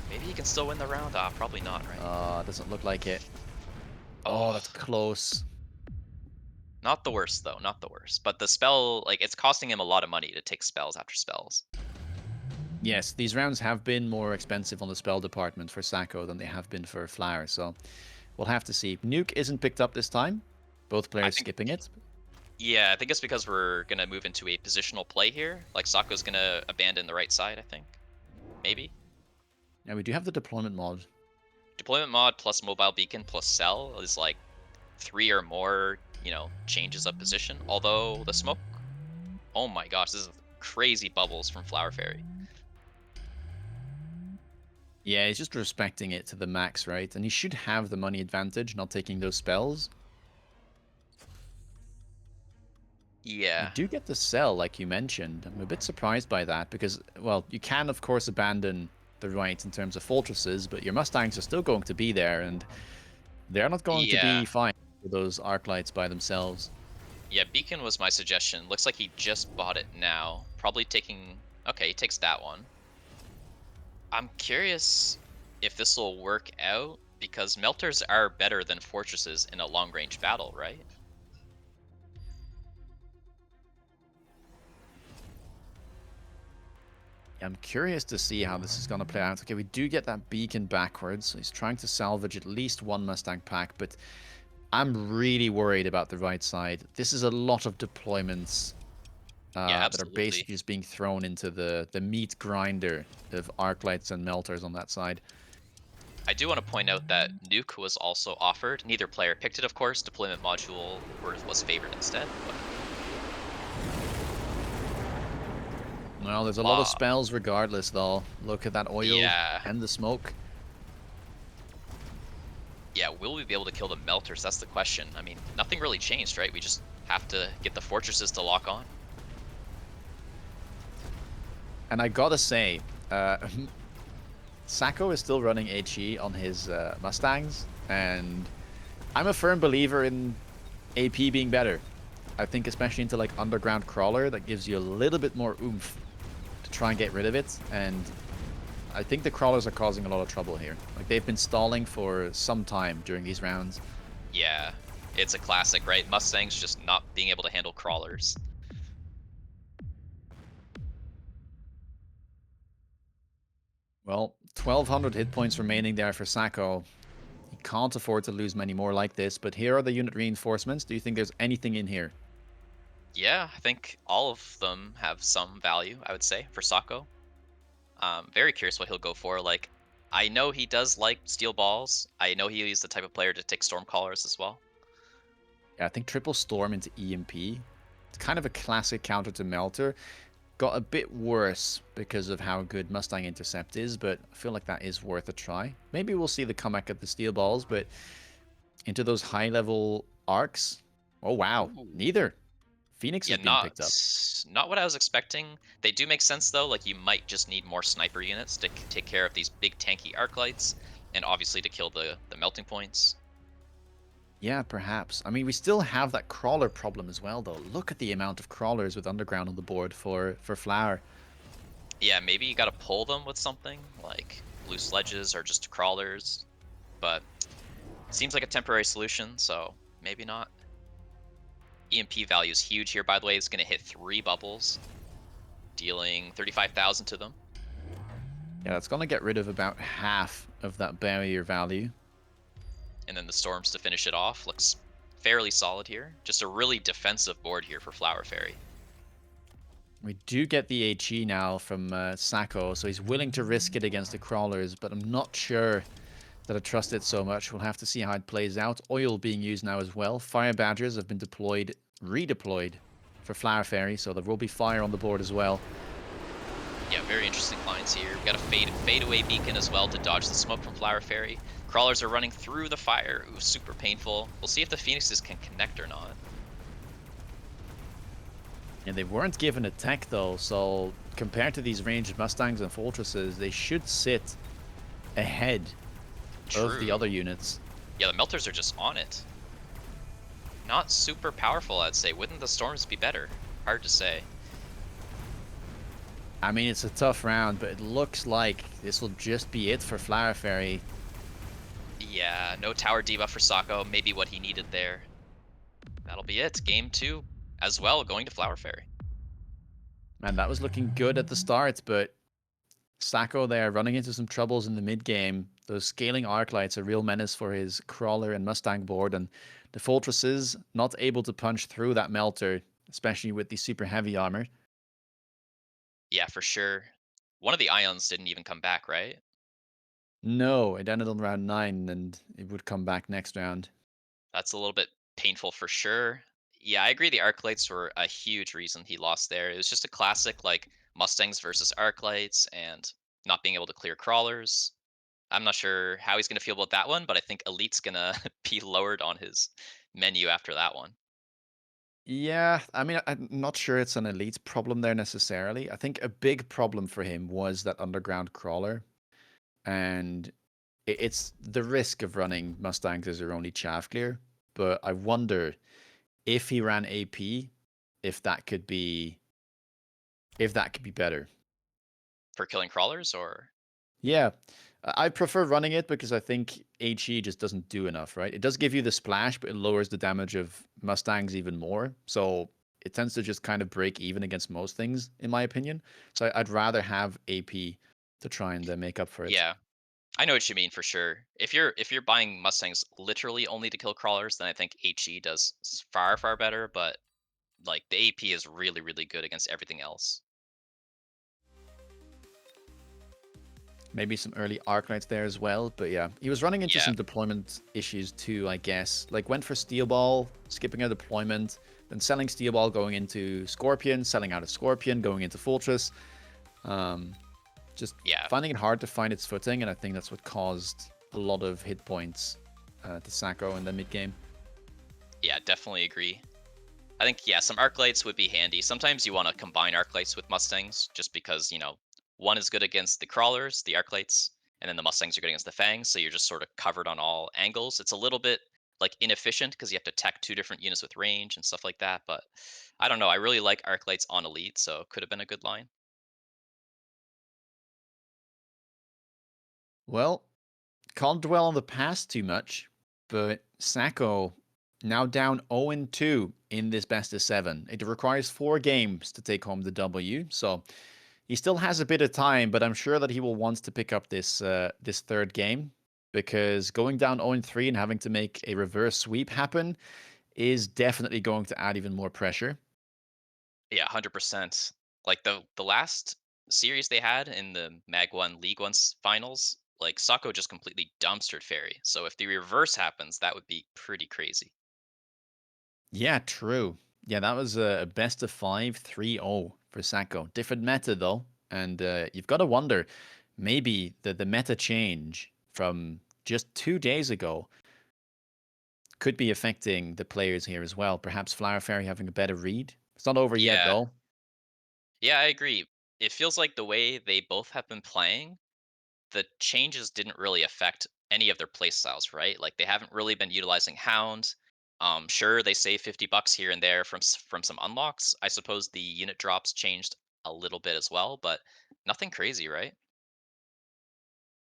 Maybe he can still win the round. Ah, probably not, right? Doesn't look like it. Oh, Oh, that's close. not the worst though. Not the worst. But the spell, like, it's costing him a lot of money to take spells after spells. Yes, these rounds have been more expensive on the spell department for Sacco than they have been for Flower, so we'll have to see. Nuke isn't picked up this time. Both I players think, skipping it. yeah, I think it's because we're gonna move into a positional play here. Like Sako's gonna abandon the right side. I think, maybe. Now we do have the deployment mod. Deployment mod plus mobile beacon plus cell is like 3 or more, changes of position. Although the smoke, oh my gosh, this is crazy bubbles from Flower Fairy. Yeah, he's just respecting it to the max, right? And he should have the money advantage, not taking those spells. We Yeah, do get the cell, like you mentioned. I'm a bit surprised by that because, well, you can, of course, abandon the right in terms of fortresses, but your Mustangs are still going to be there, and they're not going to yeah, be fine with those arc lights by themselves. yeah. Beacon was my suggestion. Looks like he just bought it now. Probably taking. Okay, he takes that one. I'm curious if this will work out because melters are better than fortresses in a long range battle, right? I'm curious to see how this is going to play out. Okay, we do get that beacon backwards. So he's trying to salvage at least one Mustang pack, but I'm really worried about the right side. This is a lot of deployments Yeah, that are absolutely. basically just being thrown into the meat grinder of arc lights and melters on that side. I do want to point out that Nuke was also offered. Neither player picked it, of course. Deployment module was favored instead. But Well, there's a lot of wow, spells regardless, though. Look at that oil yeah, and the smoke. yeah. Will we be able to kill the melters? That's the question. I mean, nothing really changed, right? We just have to get the fortresses to lock on. And I gotta say, uh, Sacco is still running HE on his Mustangs, and I'm a firm believer in AP being better. I think especially into like underground crawler, that gives you a little bit more oomph to try and get rid of it, and I think the crawlers are causing a lot of trouble here. Like they've been stalling for some time during these rounds. Yeah, it's a classic, right? Mustangs just not being able to handle crawlers. Well, 1200 hit points remaining there for Sacco. He can't afford to lose many more like this, but here are the unit reinforcements. Do you think there's anything in here? Yeah, I think all of them have some value, I would say, for Sako. Very curious what he'll go for. Like, I know he does like steel balls. I know he is the type of player to take storm callers as well. Yeah, I think triple storm into EMP. It's kind of a classic counter to Melter. Got a bit worse because of how good Mustang Intercept is, but I feel like that is worth a try. Maybe we'll see the comeback at the steel balls, but into those high level arcs. Oh wow, Ooh. neither. Phoenix Yeah, is being not picked up. not what I was expecting. They do make sense though. Like you might just need more sniper units to take care of these big tanky arc lights, and obviously to kill the melting points. Yeah, perhaps. I mean, we still have that crawler problem as well, though. Look at the amount of crawlers with underground on the board for Flower. Yeah, maybe you got to pull them with something like blue sledges or just crawlers, but it seems like a temporary solution, so maybe not. EMP value is huge here, by the way. It's going to hit 3 bubbles, dealing 35,000 to them. Yeah, that's gonna get rid of about half of that barrier value. And then the storms to finish it off. Looks fairly solid here. Just a really defensive board here for Flower Fairy. We do get the HE now from Sacco, so he's willing to risk it against the crawlers, but I'm not sure that I trust it so much. We'll have to see how it plays out. Oil being used now as well. Fire Badgers have been deployed, redeployed for Flower Fairy, so there will be fire on the board as well. Yeah, very interesting lines here. We've got a fade away beacon as well to dodge the smoke from Flower Fairy. Crawlers are running through the fire. Ooh, super painful. We'll see if the Phoenixes can connect or not. And they weren't given a tech though, so compared to these ranged Mustangs and Fortresses, they should sit ahead of the True. other units. Yeah, the melters are just on it. Not super powerful, I'd say. Wouldn't the storms be better? Hard to say. I mean, it's a tough round, but it looks like this will just be it for Flower Fairy. Yeah, no tower debuff for Sako. Maybe what he needed there. That'll be it. Game two as well, going to Flower Fairy. And that was looking good at the start, but Sacco there running into some troubles in the mid game. Those scaling arc lights are a real menace for his crawler and Mustang board, and the fortresses not able to punch through that melter, especially with the super heavy armor. Yeah, for sure. One of the ions didn't even come back, right? No, it ended on round 9, and it would come back next round. That's a little bit painful for sure. Yeah, I agree. The arc lights were a huge reason he lost there. It was just a classic like Mustangs versus arc lights and not being able to clear crawlers. I'm not sure how he's going to feel about that one, but I think Elite's going to be lowered on his menu after that one. Yeah, I mean, I'm not sure it's an elite problem there necessarily. I think a big problem for him was that underground crawler, and it's the risk of running Mustangs as your only chaff clear. But I wonder if he ran AP, if that could be better. For killing crawlers or Yeah, I prefer running it because I think HE just doesn't do enough, right? It does give you the splash, but it lowers the damage of Mustangs even more. So it tends to just kind of break even against most things, in my opinion. So I'd rather have AP to try and make up for it. yeah, I know what you mean for sure. If you're buying Mustangs literally only to kill crawlers, then I think HE does far better, but like the AP is really good against everything else. Maybe some early Arclights there as well. But yeah, he was running into Yeah. some deployment issues too, I guess. Like went for Steel Ball, skipping a deployment, then selling Steel Ball, going into Scorpion, selling out of Scorpion, going into Fortress. Um, just Yeah. finding it hard to find its footing, and I think that's what caused a lot of hit points to Sacco in the mid game. Yeah, definitely agree. I think yeah, some arc lights would be handy. Sometimes you want to combine arc lights with Mustangs just because, one is good against the crawlers, the arc lights, and then the Mustangs are good against the fangs, so you're just sort of covered on all angles. It's a little bit like inefficient because you have to tech two different units with range and stuff like that, but I don't know. I really like arc lights on elite, so could have been a good line. Well, can't dwell on the past too much, but Sacco now down 0-2 in this best of 7. It requires 4 games to take home the W, so he still has a bit of time, but I'm sure that he will want to pick up this third game because going down 0-3 and having to make a reverse sweep happen is definitely going to add even more pressure. Yeah, 100%. Like the last series they had in the MAG1 League 1 finals, like Sako just completely dumpstered Fairy. So if the reverse happens, that would be pretty crazy. Yeah, true. Yeah, that was a best of 5 3-0 for Sacco. Different meta though, and you've got to wonder maybe the meta change from just 2 days ago could be affecting the players here as well. Perhaps Flower Fairy having a better read. It's not over yet Yeah. though. Yeah, I agree. It feels like the way they both have been playing, the changes didn't really affect any of their play styles, right? Like they haven't really been utilizing Hound. Sure, they save $50 here and there from some unlocks. I suppose the unit drops changed a little bit as well, but nothing crazy, right?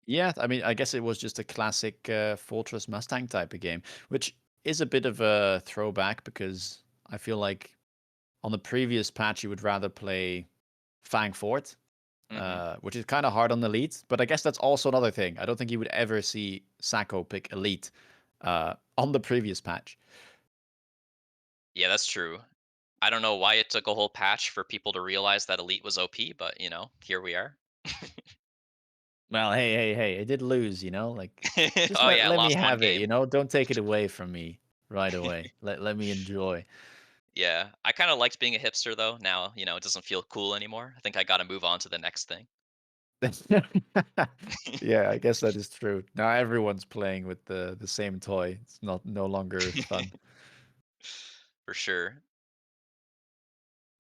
Yeah, I mean, I guess it was just a classic Fortress Mustang type of game, which is a bit of a throwback because I feel like on the previous patch you would rather play Fang Fort, Hmm. which is kind of hard on Elite. But I guess that's also another thing. I don't think you would ever see Sacco pick Elite on the previous patch. Yeah, that's true. I don't know why it took a whole patch for people to realize that Elite was OP, but here we are. Well, hey, I did lose, you know? Like, just Oh yeah, let me lost one have it, game. you know? Don't take it away from me right away. Let me enjoy. Yeah, I kind of liked being a hipster though. Now, it doesn't feel cool anymore. I think I got to move on to the next thing. Yeah, I guess that is true. Now everyone's playing with the same toy. It's not no longer fun. For sure.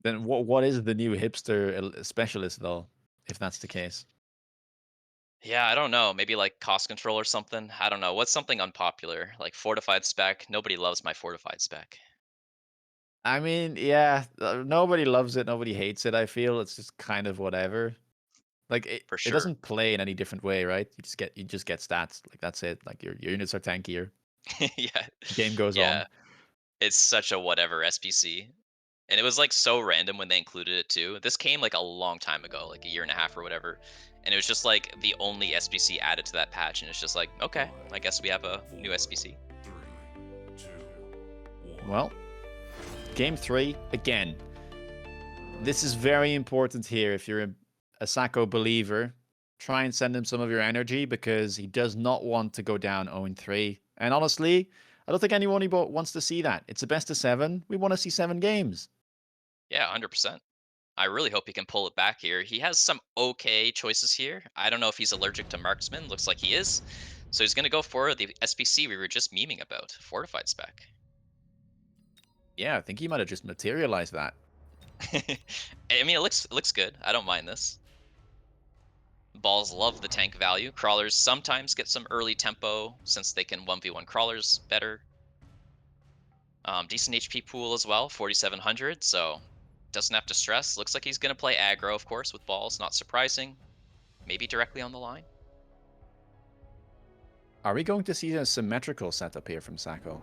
Then what is the new hipster specialist though, if that's the case? Yeah, I don't know. Maybe like cost control or something. I don't know. What's something unpopular? Like fortified spec. Nobody loves my fortified spec. I mean, yeah, nobody loves it, nobody hates it. I feel it's just kind of whatever. Like For it sure. doesn't play in any different way, right? You just get stats. Like that's it. Like your units are tankier. Yeah. Game goes on. Yeah. It's such a whatever SPC. And it was like so random when they included it too. This came like a long time ago, like a year and a half or whatever. And it was just like the only SPC added to that patch. And it's just like, okay, I Five, guess we have a new four, SPC. 3, 2, 1. Well, game 3 again. This is very important here. If you're a Sacco believer, try and send him some of your energy because he does not want to go down 0-3. And honestly, I don't think anyone wants to see that. It's a best of 7. We want to see 7 games. Yeah, 100%. I really hope he can pull it back here. He has some okay choices here. I don't know if he's allergic to marksman. Looks like he is. So he's going to go for the SPC we were just memeing about, fortified spec. Yeah, I think he might have just materialized that. I mean, it looks good. I don't mind this. Balls love the tank value. Crawlers sometimes get some early tempo since they can 1v1 crawlers better. Decent HP pool as well, 4,700, so doesn't have to stress. Looks like he's going to play aggro, of course, with balls. Not surprising. Maybe directly on the line. Are we going to see a symmetrical setup here from Sacco?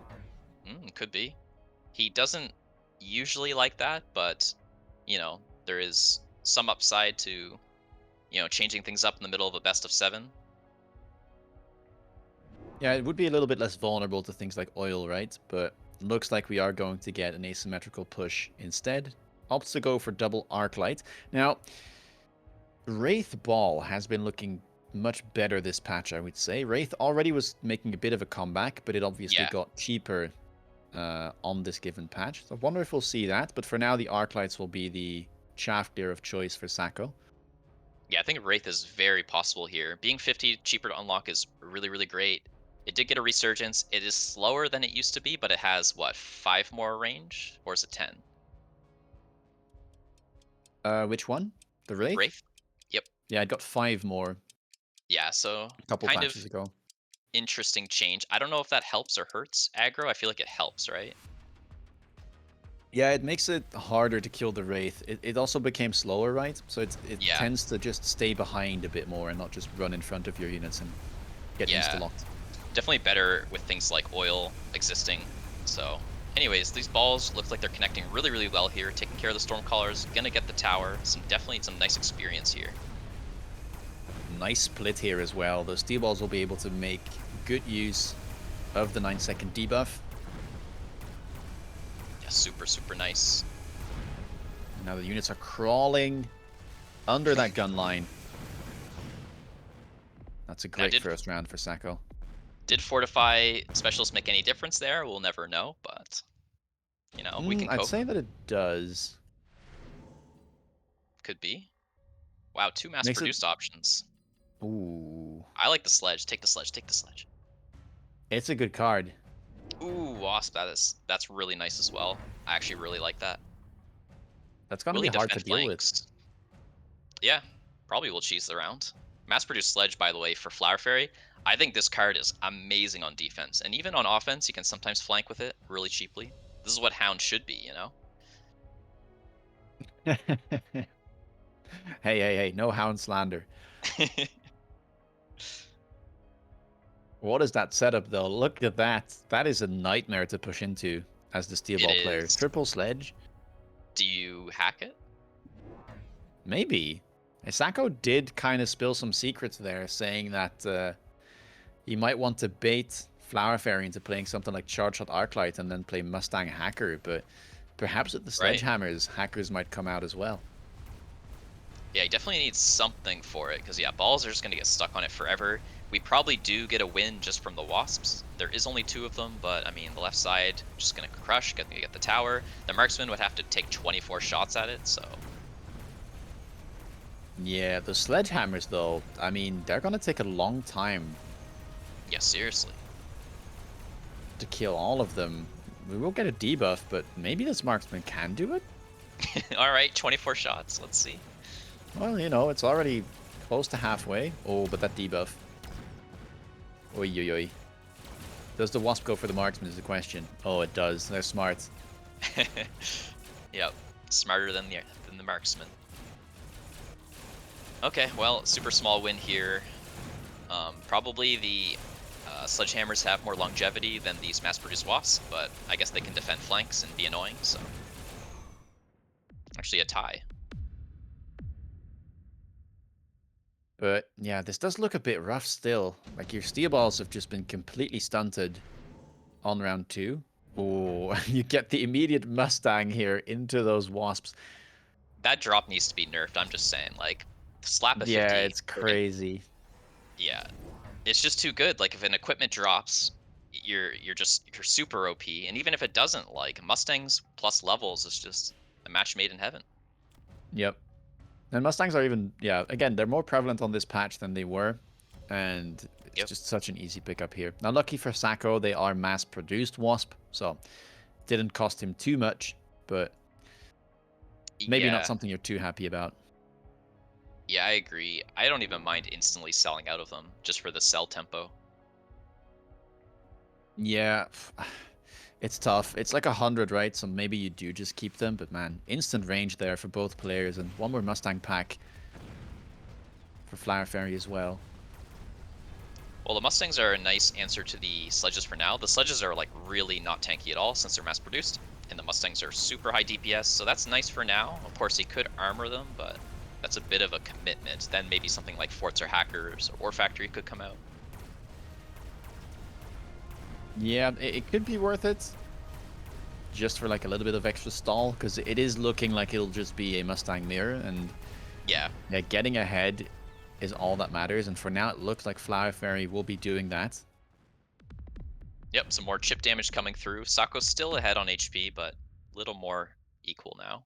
Could be. He doesn't usually like that, but, there is some upside to, changing things up in the middle of a best of 7. Yeah, it would be a little bit less vulnerable to things like oil, right? But looks like we are going to get an asymmetrical push instead. Opts to go for double arc light. Now, Wraith Ball has been looking much better this patch, I would say. Wraith already was making a bit of a comeback, but it obviously Yeah. got cheaper on this given patch. So I wonder if we'll see that. But for now, the arc lights will be the chaff clear of choice for Sacco. Yeah, I think Wraith is very possible here. Being 50 cheaper to unlock is really, really great. It did get a resurgence. It is slower than it used to be, but it has, what, 5 more range? Or is it 10? Which one? The Wraith? Wraith? Yep. Yeah, it got 5 more Yeah, so a couple kind of patches ago. interesting change. I don't know if that helps or hurts aggro. I feel like it helps, right? Yeah, it makes it harder to kill the Wraith. It also became slower, right? So it Yeah. tends to just stay behind a bit more and not just run in front of your units and get Yeah. insta-locked. Definitely better with things like oil existing. So, anyways, these balls look like they're connecting really, really well here. Taking care of the Stormcallers, gonna get the tower. Definitely some nice experience here. Nice split here as well. Those steel balls will be able to make good use of the 9-second debuff. Yeah, super, super nice. Now the units are crawling under that gun line. That's a Now, great first round for Sacco. did Fortify Specialist make any difference there? We'll never know, but, we can I'd cope. say that it does. Could be. Wow, 2 Makes it... mass-produced options. Ooh. I like the sledge. Take the sledge. Take the sledge. It's a good card. Ooh, Wasp. That's really nice as well. I actually really like that. That's going to Will be he hard defend to deal with. flanks? Yeah, probably will cheese the round. Mass-produced sledge, by the way, for Flower Fairy. I think this card is amazing on defense, and even on offense, you can sometimes flank with it really cheaply. This is what Hound should be, Hey, hey, no Hound slander. What is that setup, though? Look at that. That is a nightmare to push into as the steel It ball player. is. Triple sledge? Do you hack it? Maybe. Sacco did kind of spill some secrets there, saying that he might want to bait Flower Fairy into playing something like Charge Shot Arclight and then play Mustang Hacker, but perhaps with the Right. Sledgehammers, Hackers might come out as well. Yeah, he definitely needs something for it, because, yeah, balls are just going to get stuck on it forever. We probably do get a win just from the Wasps. There is only 2 of them, but, I mean, the left side just going to crush, going to get the tower. The Marksman would have to take 24 shots at it, so... Yeah, the Sledgehammers, though, I mean, they're going to take a long time Yeah, seriously. to kill all of them. We will get a debuff, but maybe this Marksman can do it? Alright, 24 shots, let's see. Well, it's already close to halfway. Oh, but that debuff. Oi, oi, oi. Does the Wasp go for the marksman is the question. Oh, it does. They're smart. Yep, smarter than the marksman. Okay, well, super small win here. Probably the sledgehammers have more longevity than these mass-produced wasps, but I guess they can defend flanks and be annoying, so actually a tie. But yeah, this does look a bit rough still. Like your steel balls have just been completely stunted on round 2. Oh, you get the immediate Mustang here into those wasps. That drop needs to be nerfed, I'm just saying, like, slap a Yeah, 50 it's for an crazy. yeah. It's just too good. Like if an equipment drops, you're super OP. And even if it doesn't, like Mustangs plus levels is just a match made in heaven. Yep. And Mustangs are even, yeah, again, they're more prevalent on this patch than they were. And it's Yep. just such an easy pickup here. Now, lucky for Sacco, they are mass-produced Wasp, so didn't cost him too much, but maybe not Yeah. something you're too happy about. Yeah, I agree. I don't even mind instantly selling out of them just for the sell tempo. Yeah, it's tough. It's like 100, right? So maybe you do just keep them, but man, instant range there for both players, and one more Mustang pack for Flower Fairy as well. Well, the Mustangs are a nice answer to the sledges for now. The sledges are like really not tanky at all since they're mass produced, and the Mustangs are super high DPS, so that's nice for now. Of course, he could armor them, but that's a bit of a commitment. Then maybe something like Forts or Hackers or War Factory could come out. Yeah, it could be worth it, just for like a little bit of extra stall, because it is looking like it'll just be a Mustang mirror, and Yeah, yeah, getting ahead is all that matters, and for now it looks like Flower Fairy will be doing that. yep, some more chip damage coming through. Sako's still ahead on HP, but a little more equal now.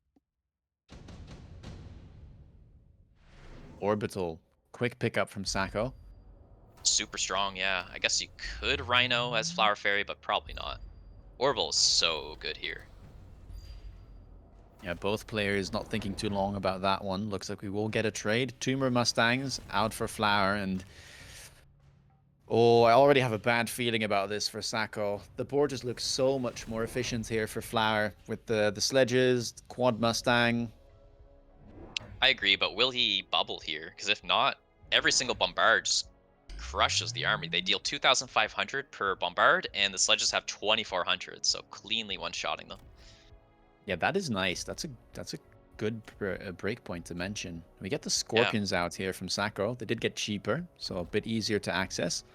Orbital, quick pickup from Sacco. Super strong, yeah. I guess you could Rhino as Flower Fairy, but probably not. Orbital is so good here. Yeah, both players not thinking too long about that one. Looks like we will get a trade. Two more Mustangs out for Flower, and oh, I already have a bad feeling about this for Sacco. The board just looks so much more efficient here for Flower with the sledges, quad Mustang. I agree, but will he bubble here? Because if not, every single bombard just crushes the army. They deal 2,500 per bombard, and the sledges have 2,400, so cleanly one-shotting them. Yeah, that is nice. That's a good break point to mention. We get the Yeah, Scorpions out here from Sacco. They did get cheaper, so a bit easier to access.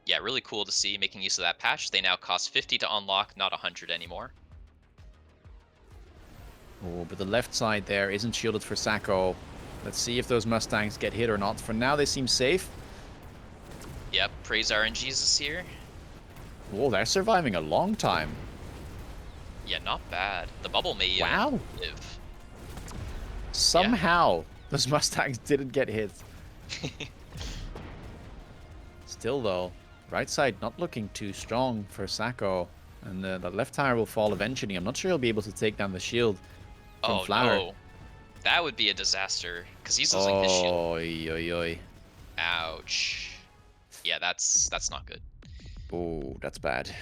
yeah, really cool to see making use of that patch. They now cost 50 to unlock, not 100 anymore. Oh, but the left side there isn't shielded for Sacco. Let's see if those Mustangs get hit or not. For now, they seem safe. Yep, praise RNGesus here. Oh, they're surviving a long time. Yeah, not bad. The bubble may even Wow. live. Yeah. Somehow, those Mustangs didn't get hit. Still, though, right side not looking too strong for Sacco. And the left tire will fall eventually. I'm not sure he'll be able to take down the shield from Oh Flower. no. That would be a disaster, because he's losing his shield. Oh, oi, oi, oi. Ouch. Yeah, that's not good. Oh, that's bad.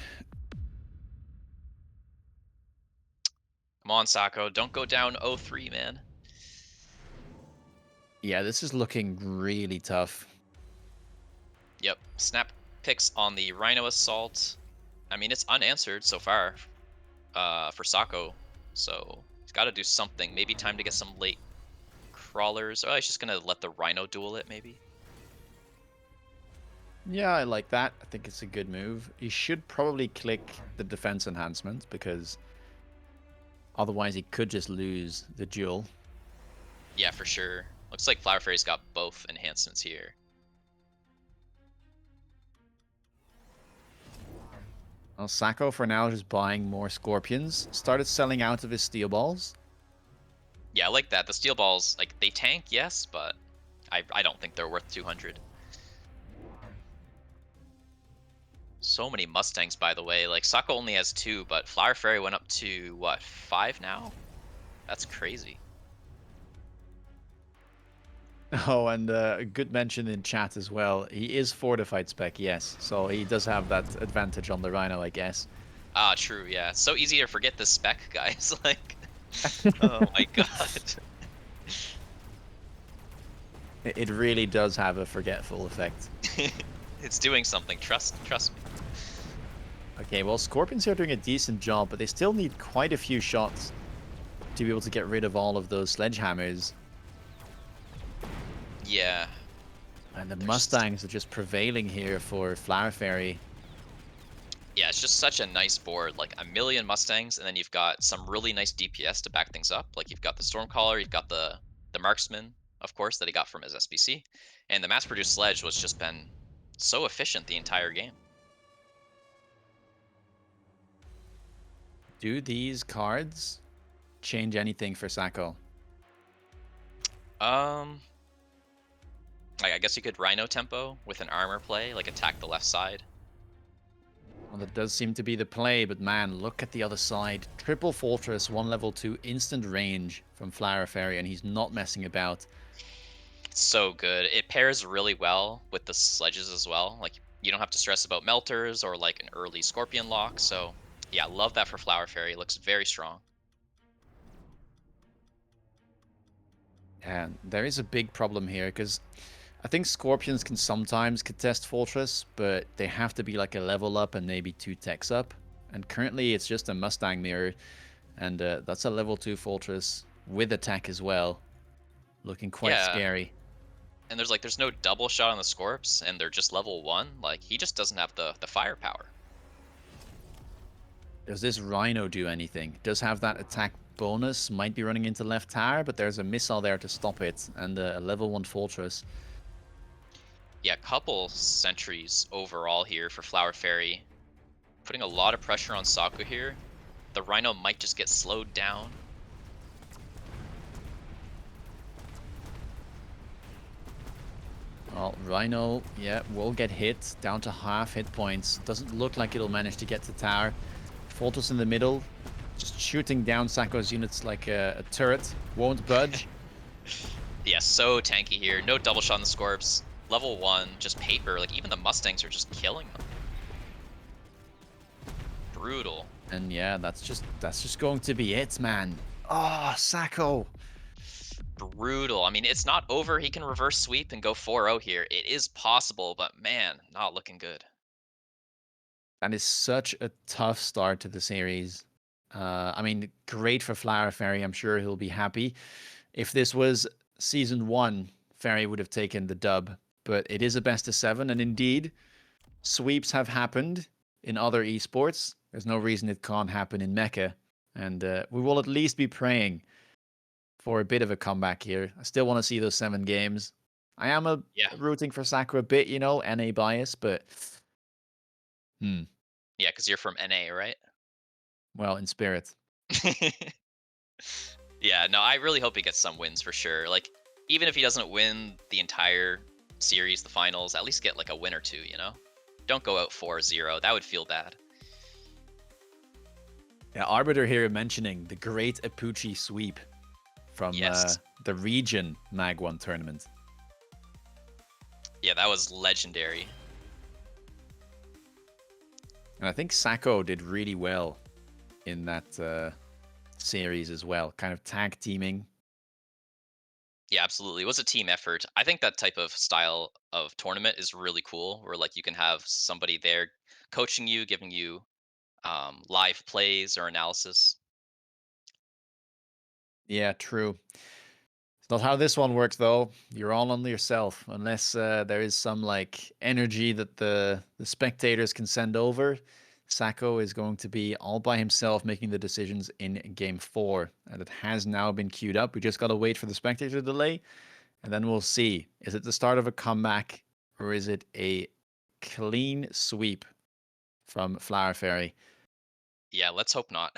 Come on, Sako, don't go down 0-3, man. Yeah, this is looking really tough. Yep, snap picks on the Rhino Assault. I mean, it's unanswered so far for Sako, so he's got to do something. Maybe time to get some late crawlers. Oh, he's just going to let the Rhino duel it, maybe. Yeah, I like that. I think it's a good move. You should probably click the defense enhancement because otherwise he could just lose the duel. Yeah, for sure. Looks like Flower Fairy's got both enhancements here. Well, Sacco for now is just buying more Scorpions. Started selling out of his steel balls. Yeah, I like that. The steel balls, like, they tank, yes, but I don't think they're worth 200. So many Mustangs, by the way. Like, Sako only has 2, but Flower Fairy went up to, what, 5 now? That's crazy. Oh, and a good mention in chat as well. He is fortified spec, yes. So he does have that advantage on the Rhino, I guess. Ah, true, yeah. So easy to forget the spec, guys. Like, oh my god. It really does have a forgetful effect. It's doing something. Trust me. Okay, well, Scorpions here are doing a decent job, but they still need quite a few shots to be able to get rid of all of those sledgehammers. Yeah, And the there's Mustangs are just prevailing here for Flower Fairy. yeah, it's just such a nice board. Like a million Mustangs, and then you've got some really nice DPS to back things up. Like you've got the Stormcaller, you've got the Marksman, of course, that he got from his SBC, and the mass-produced sledge was just been so efficient the entire game. Do these cards change anything for Sacco? Um, like I guess you could Rhino tempo with an armor play, like attack the left side. Well, that does seem to be the play, but man, look at the other side. Triple Fortress, 1 level 2, instant range from Flower Fairy, and he's not messing about. So good. It pairs really well with the sledges as well. Like you don't have to stress about melters or like an early scorpion lock. So yeah, love that for Flower Fairy. It looks very strong. And there is a big problem here, because I think Scorpions can sometimes contest Fortress, but they have to be like a level up and maybe 2 techs up. And currently it's just a Mustang mirror, and that's a level 2 Fortress with attack as well. Looking quite Yeah, scary. and there's no double shot on the Scorps, and they're just level 1. Like he just doesn't have the firepower. Does this Rhino do anything? Does have that attack bonus, might be running into left tower, but there's a missile there to stop it, and a level 1 Fortress. Yeah, couple sentries overall here for Flower Fairy, putting a lot of pressure on Saku here. The Rhino might just get slowed down. Well, Rhino, yeah, will get hit, down to half hit points. Doesn't look like it'll manage to get to tower. Fortress in the middle, just shooting down Sacco's units like a turret. Won't budge. Yeah, so tanky here. No double shot on the Scorps. Level 1, just paper. Like even the Mustangs are just killing them. Brutal. And yeah, that's just going to be it, man. Oh, Sacco. Brutal. I mean, it's not over. He can reverse sweep and go 4-0 here. It is possible, but man, not looking good. That is such a tough start to the series. I mean, great for Flower Fairy. I'm sure he'll be happy. If this was season 1, Fairy would have taken the dub. But it is a best of 7, and indeed, sweeps have happened in other esports. There's no reason it can't happen in Mecha. And we will at least be praying for a bit of a comeback here. I still want to see those 7 games. I am Yeah. rooting for Sakura a bit, NA bias, but hmm, Yeah, because you're from NA, right? well, in spirit. Yeah, no, I really hope he gets some wins for sure. Like, even if he doesn't win the entire series, the finals, at least get like a win or two, you know? Don't go out 4-0. That would feel bad. Yeah, Arbiter here mentioning the great Apuchi sweep from Yes. the region MAG1 tournament. Yeah, that was legendary. And I think Sacco did really well in that series as well, kind of tag teaming. Yeah, absolutely. It was a team effort. I think that type of style of tournament is really cool, where like you can have somebody there coaching you, giving you live plays or analysis. Yeah, true. It's not how this one works though. You're all on yourself, unless there is some like energy that the spectators can send over. Sacco is going to be all by himself making the decisions in game 4, and it has now been queued up. We just got to wait for the spectator delay, and then we'll see. Is it the start of a comeback, or is it a clean sweep from Flower Fairy? Yeah, let's hope not.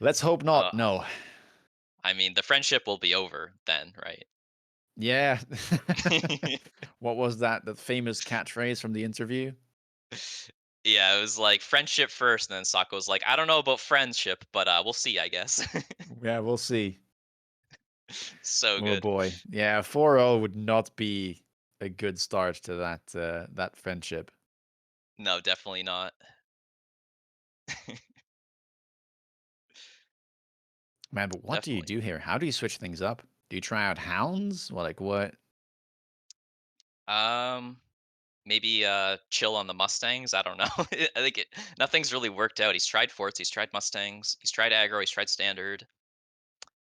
Let's hope uh, not. No. I mean, the friendship will be over then, right? Yeah. What was that? That famous catchphrase from the interview? Yeah, it was like friendship first, and then Sako was like, I don't know about friendship, but we'll see, I guess. Yeah, we'll see. So Oh good. boy. Yeah, 4-0 would not be a good start to that friendship. No, definitely not. Man, but what do you Definitely. do here? How do you switch things up? Do you try out hounds? Well, like what? Um, maybe chill on the Mustangs. I don't know. I think nothing's really worked out. He's tried forts, he's tried Mustangs, he's tried aggro, he's tried standard,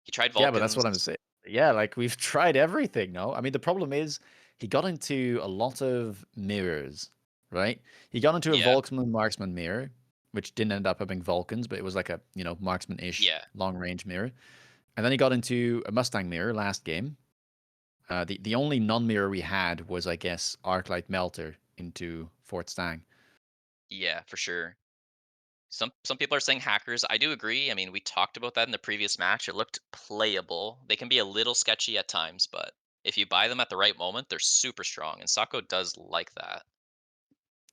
he tried Yeah, but that's what I'm Vulcans. saying. Yeah, like we've tried everything, no? I mean, the problem is he got into a lot of mirrors, right? He got into a Yeah, Volksman marksman mirror, which didn't end up having Vulcans, but it was like a, marksman-ish yeah, long range mirror. And then he got into a Mustang mirror last game. The only non-mirror we had was, I guess, Arclight Melter into Fort Stang. yeah, for sure. Some people are saying hackers. I do agree. I mean, we talked about that in the previous match. It looked playable. They can be a little sketchy at times, but if you buy them at the right moment, they're super strong, and Sako does like that.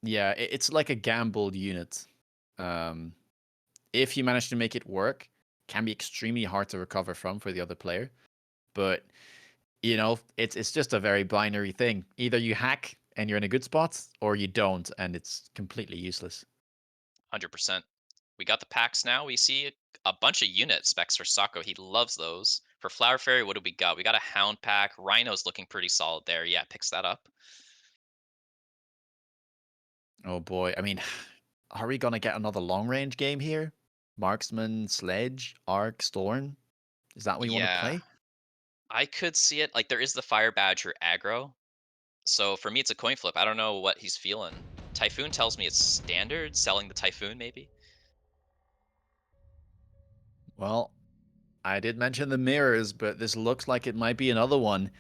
Yeah, it's like a gambled unit. Um, if you manage to make it work, can be extremely hard to recover from for the other player. But it's just a very binary thing. Either you hack and you're in a good spot, or you don't, and it's completely useless. 100%. We got the packs now. We see a bunch of unit specs for Sako. He loves those. For Flower Fairy, what do we got? We got a Hound pack. Rhino's looking pretty solid there. Yeah, picks that up. Oh boy, I mean, are we gonna get another long range game here? Marksman, Sledge, Arc, Storm. Is that what you want to Yeah, play? I could see it. Like, there is the Fire Badger aggro. So for me, it's a coin flip. I don't know what he's feeling. Typhoon tells me it's standard. Selling the Typhoon, maybe? Well, I did mention the mirrors, but this looks like it might be another one.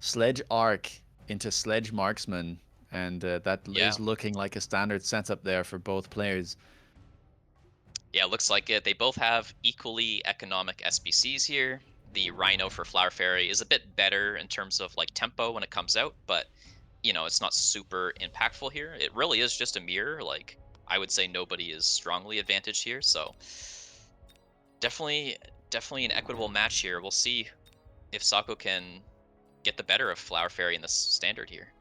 Sledge Arc into Sledge Marksman, and that Yeah. is looking like a standard setup there for both players. Yeah, looks like it. They both have equally economic SBCs here. The Rhino for Flower Fairy is a bit better in terms of like tempo when it comes out, but it's not super impactful here. It really is just a mirror. Like, I would say nobody is strongly advantaged here. So definitely, definitely an equitable match here. We'll see if Sako can get the better of Flower Fairy in this standard here.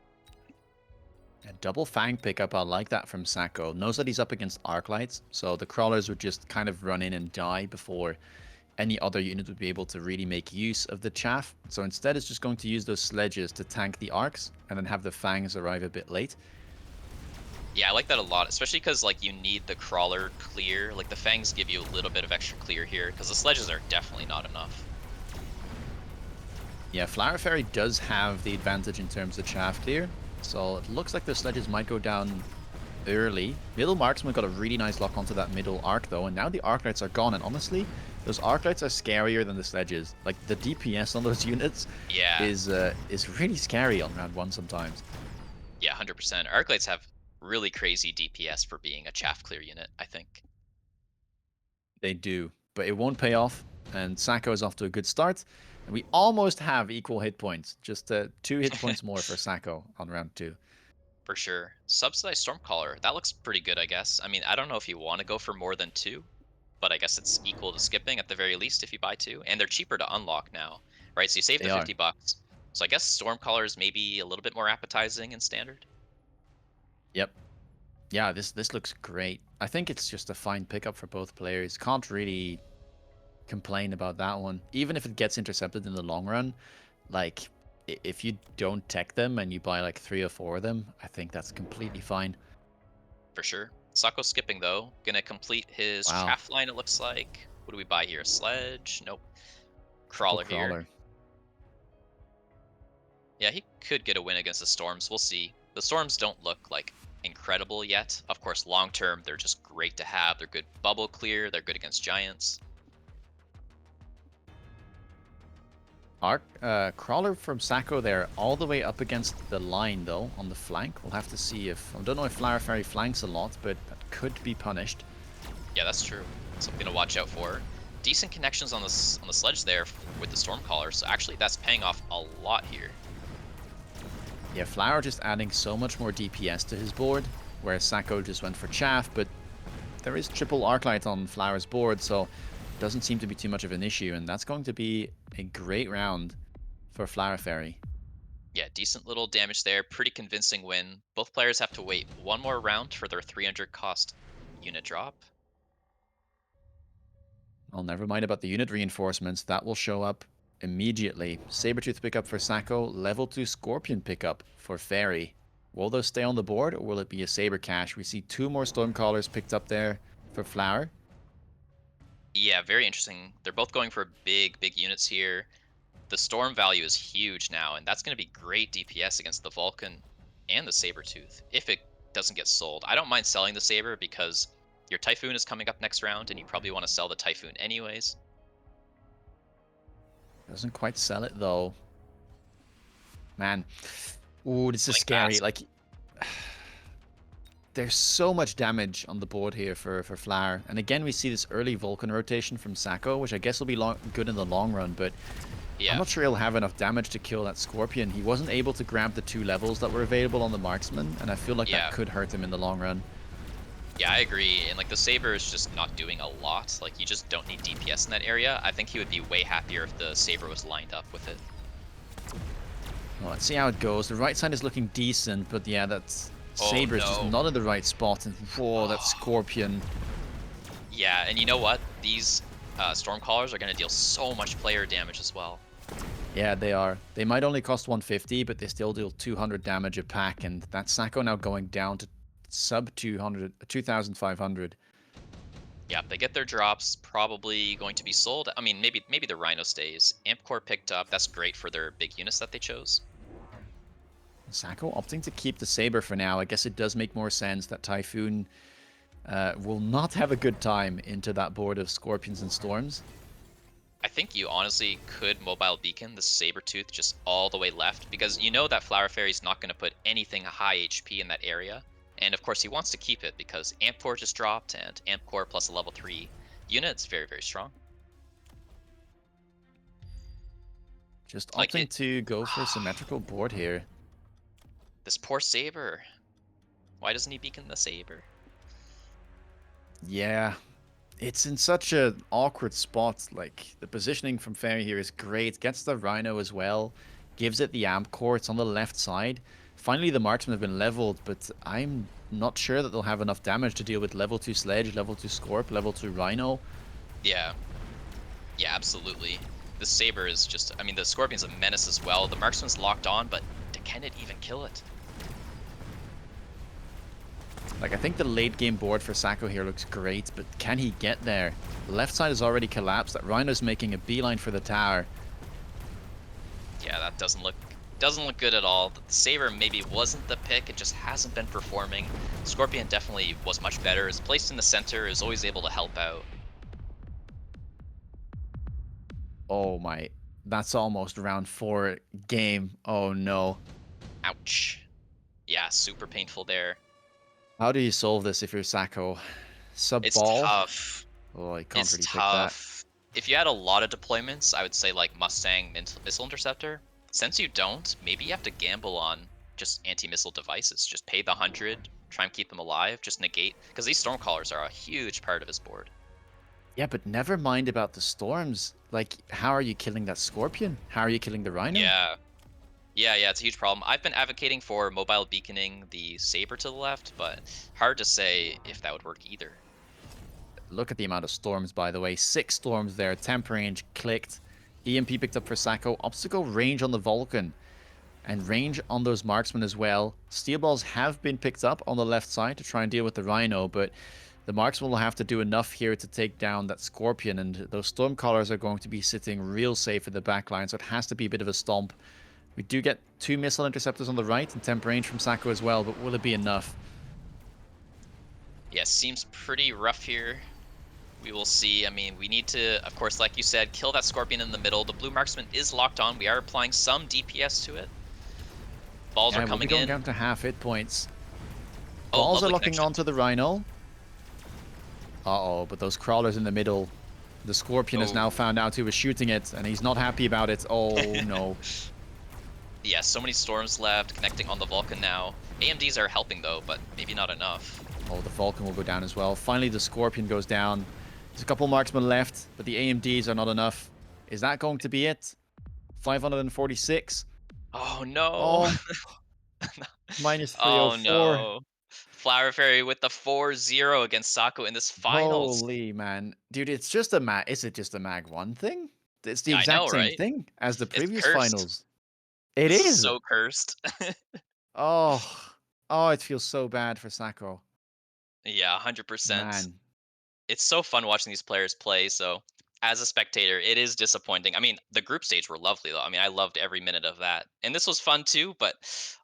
A double Fang pickup, I like that from Sacco. Knows that he's up against Arclights, so the crawlers would just kind of run in and die before any other unit would be able to really make use of the chaff. So instead, it's just going to use those sledges to tank the arcs and then have the fangs arrive a bit late. Yeah, I like that a lot, especially because like you need the crawler clear. Like the fangs give you a little bit of extra clear here, because the sledges are definitely not enough. Yeah, Flower Fairy does have the advantage in terms of chaff clear, so it looks like the sledges might go down early. Middle Marksman got a really nice lock onto that middle arc though, and now the Arclights are gone, and honestly, those Arclights are scarier than the sledges. Like, the DPS on those units Yeah, is really scary on round 1 sometimes. yeah, 100%. Arclights have really crazy DPS for being a chaff clear unit, I think. They do, but it won't pay off, and Sacco is off to a good start, and we almost have equal hit points. Just 2 hit points more for Sacco on round 2. For sure. Subsidized Stormcaller, that looks pretty good, I guess. I mean, I don't know if you want to go for more than two, but I guess it's equal to skipping at the very least if you buy two. And they're cheaper to unlock now, right? So you save the They are. 50 bucks. So I guess Stormcaller is maybe a little bit more appetizing in standard. Yep. Yeah, this looks great. I think it's just a fine pickup for both players. Can't really complain about that one. Even if it gets intercepted in the long run, like, if you don't tech them and you buy like 3 or 4 of them, I think that's completely fine. For sure. Sako skipping though. Gonna complete his Wow. chaff line, it looks like. What do we buy here? A sledge? Nope. Triple Crawler here. crawler. Yeah, he could get a win against the Storms. We'll see. The Storms don't look like incredible yet. Of course, long term, they're just great to have. They're good bubble clear. They're good against giants. Arc crawler from Sacco there, all the way up against the line though, on the flank. We'll have to see if, I don't know if Flower Fairy flanks a lot, but that could be punished. Yeah, that's true. Something to watch out for. Decent connections on the sledge there with the Stormcaller. So actually, that's paying off a lot here. Yeah, Flower just adding so much more DPS to his board, whereas Sacco just went for chaff, but there is triple Arclight on Flower's board, so it doesn't seem to be too much of an issue, and that's going to be a great round for Flower Fairy. Yeah, decent little damage there. Pretty convincing win. Both players have to wait one more round for their 300 cost unit drop. Well, never mind about the unit reinforcements. That will show up immediately. Sabretooth pickup for Sacco. Level 2 Scorpion pickup for Fairy. Will those stay on the board, or will it be a Saber cache? We see 2 more Stormcallers picked up there for Flower. Yeah, very interesting. They're both going for big, big units here. The storm value is huge now, and that's going to be great DPS against the Vulcan and the Sabretooth if it doesn't get sold. I don't mind selling the Saber because your Typhoon is coming up next round, and you probably want to sell the Typhoon anyways. Doesn't quite sell it, though. Man. Ooh, this is Blink scary. fast. Like, there's so much damage on the board here for Flower. And again, we see this early Vulcan rotation from Sacco, which I guess will be good in the long run, but I'm Yeah, not sure he'll have enough damage to kill that Scorpion. He wasn't able to grab the 2 levels that were available on the Marksman, and I feel like that yeah. could hurt him in the long run. Yeah, I agree. And like the Saber is just not doing a lot. Like you just don't need DPS in that area. I think he would be way happier if the Saber was lined up with it. Well, let's see how it goes. The right side is looking decent, but yeah, that's Oh Saber is just no. not in the right spot. And whoa, that Scorpion. Yeah, and you know what? These Stormcallers are going to deal so much player damage as well. Yeah, they are. They might only cost 150, but they still deal 200 damage a pack, and that Sacco now going down to sub 200, 2,500. Yeah, they get their drops, probably going to be sold. I mean, maybe the Rhino stays. Amp Core picked up. That's great for their big units that they chose. Sacco opting to keep the Saber for now. I guess it does make more sense that Typhoon will not have a good time into that board of Scorpions and Storms. I think you honestly could mobile beacon the Sabretooth just all the way left because you know that Flower Fairy's not going to put anything high HP in that area. And of course he wants to keep it because Amp Core just dropped and Amp Core plus a level 3 unit is very, very strong. Just Like opting it, to go for a symmetrical board here. this poor Saber. Why doesn't he beacon the Saber? Yeah, it's in such an awkward spot. Like, the positioning from Fairy here is great. Gets the Rhino as well. Gives it the Amp Core. It's on the left side. Finally, the Marksmen have been leveled, but I'm not sure that they'll have enough damage to deal with level 2 Sledge, level 2 Scorp, level 2 Rhino. Yeah, yeah, absolutely. The Saber is just, I mean, the Scorpion's a menace as well. The Marksman's locked on, but can it even kill it? Like, I think the late game board for Sacco here looks great, but can he get there? The left side has already collapsed. That Rhino's making a beeline for the tower. Yeah, that doesn't look good at all. The Saber maybe wasn't the pick, it just hasn't been performing. Scorpion definitely was much better. Is placed in the center, is always able to help out. Oh my, that's almost round 4 game. Oh no. Ouch. Yeah, super painful there. How do you solve this if you're Sacco? Sub It's ball? tough. Oh, I can't It's really pick that. tough. If you had a lot of deployments, I would say like Mustang Missile Interceptor. Since you don't, maybe you have to gamble on just anti-missile devices. Just pay the 100, try and keep them alive, just negate. Because these Stormcallers are a huge part of his board. Yeah, but never mind about the storms. Like, how are you killing that Scorpion? How are you killing the Rhino? Yeah. Yeah, it's a huge problem. I've been advocating for mobile beaconing the Saber to the left, but hard to say if that would work either. Look at the amount of storms, by the way. 6 storms there. Temp range clicked. EMP picked up for Sacco. Obstacle range on the Vulcan. And range on those marksmen as well. Steel balls have been picked up on the left side to try and deal with the Rhino, but the marksman will have to do enough here to take down that Scorpion, and those Stormcallers are going to be sitting real safe in the backline, so it has to be a bit of a stomp. We do get 2 missile interceptors on the right and temp range from Sacco as well, but will it be enough? Yeah, seems pretty rough here. We will see. I mean, we need to, of course, like you said, kill that Scorpion in the middle. The blue marksman is locked on. We are applying some DPS to it. Balls are Yeah, we'll be coming going in. down to half hit points. Oh, Balls are lovely locking connection. onto the Rhino. Uh-oh, but those crawlers in the middle. The Scorpion has now Oh. found out who was shooting it, and he's not happy about it. Oh, no. Yeah, so many storms left, connecting on the Vulcan now. AMDs are helping though, but maybe not enough. Oh, the Vulcan will go down as well. Finally, the Scorpion goes down. There's a couple marksmen left, but the AMDs are not enough. Is that going to be it? 546. Oh no. Oh, minus Oh 304. no. Flower Fairy with the 4-0 against Sako in this finals. Holy man. Dude, is it just a MAG1 thing? It's the Yeah, I know, exact same right? thing as the It's previous cursed. finals. It This is is. so cursed. Oh, oh, it feels so bad for Sacco. Yeah, 100%. Man. It's so fun watching these players play, so as a spectator, it is disappointing. I mean, the group stage were lovely though. I mean, I loved every minute of that. And this was fun too, but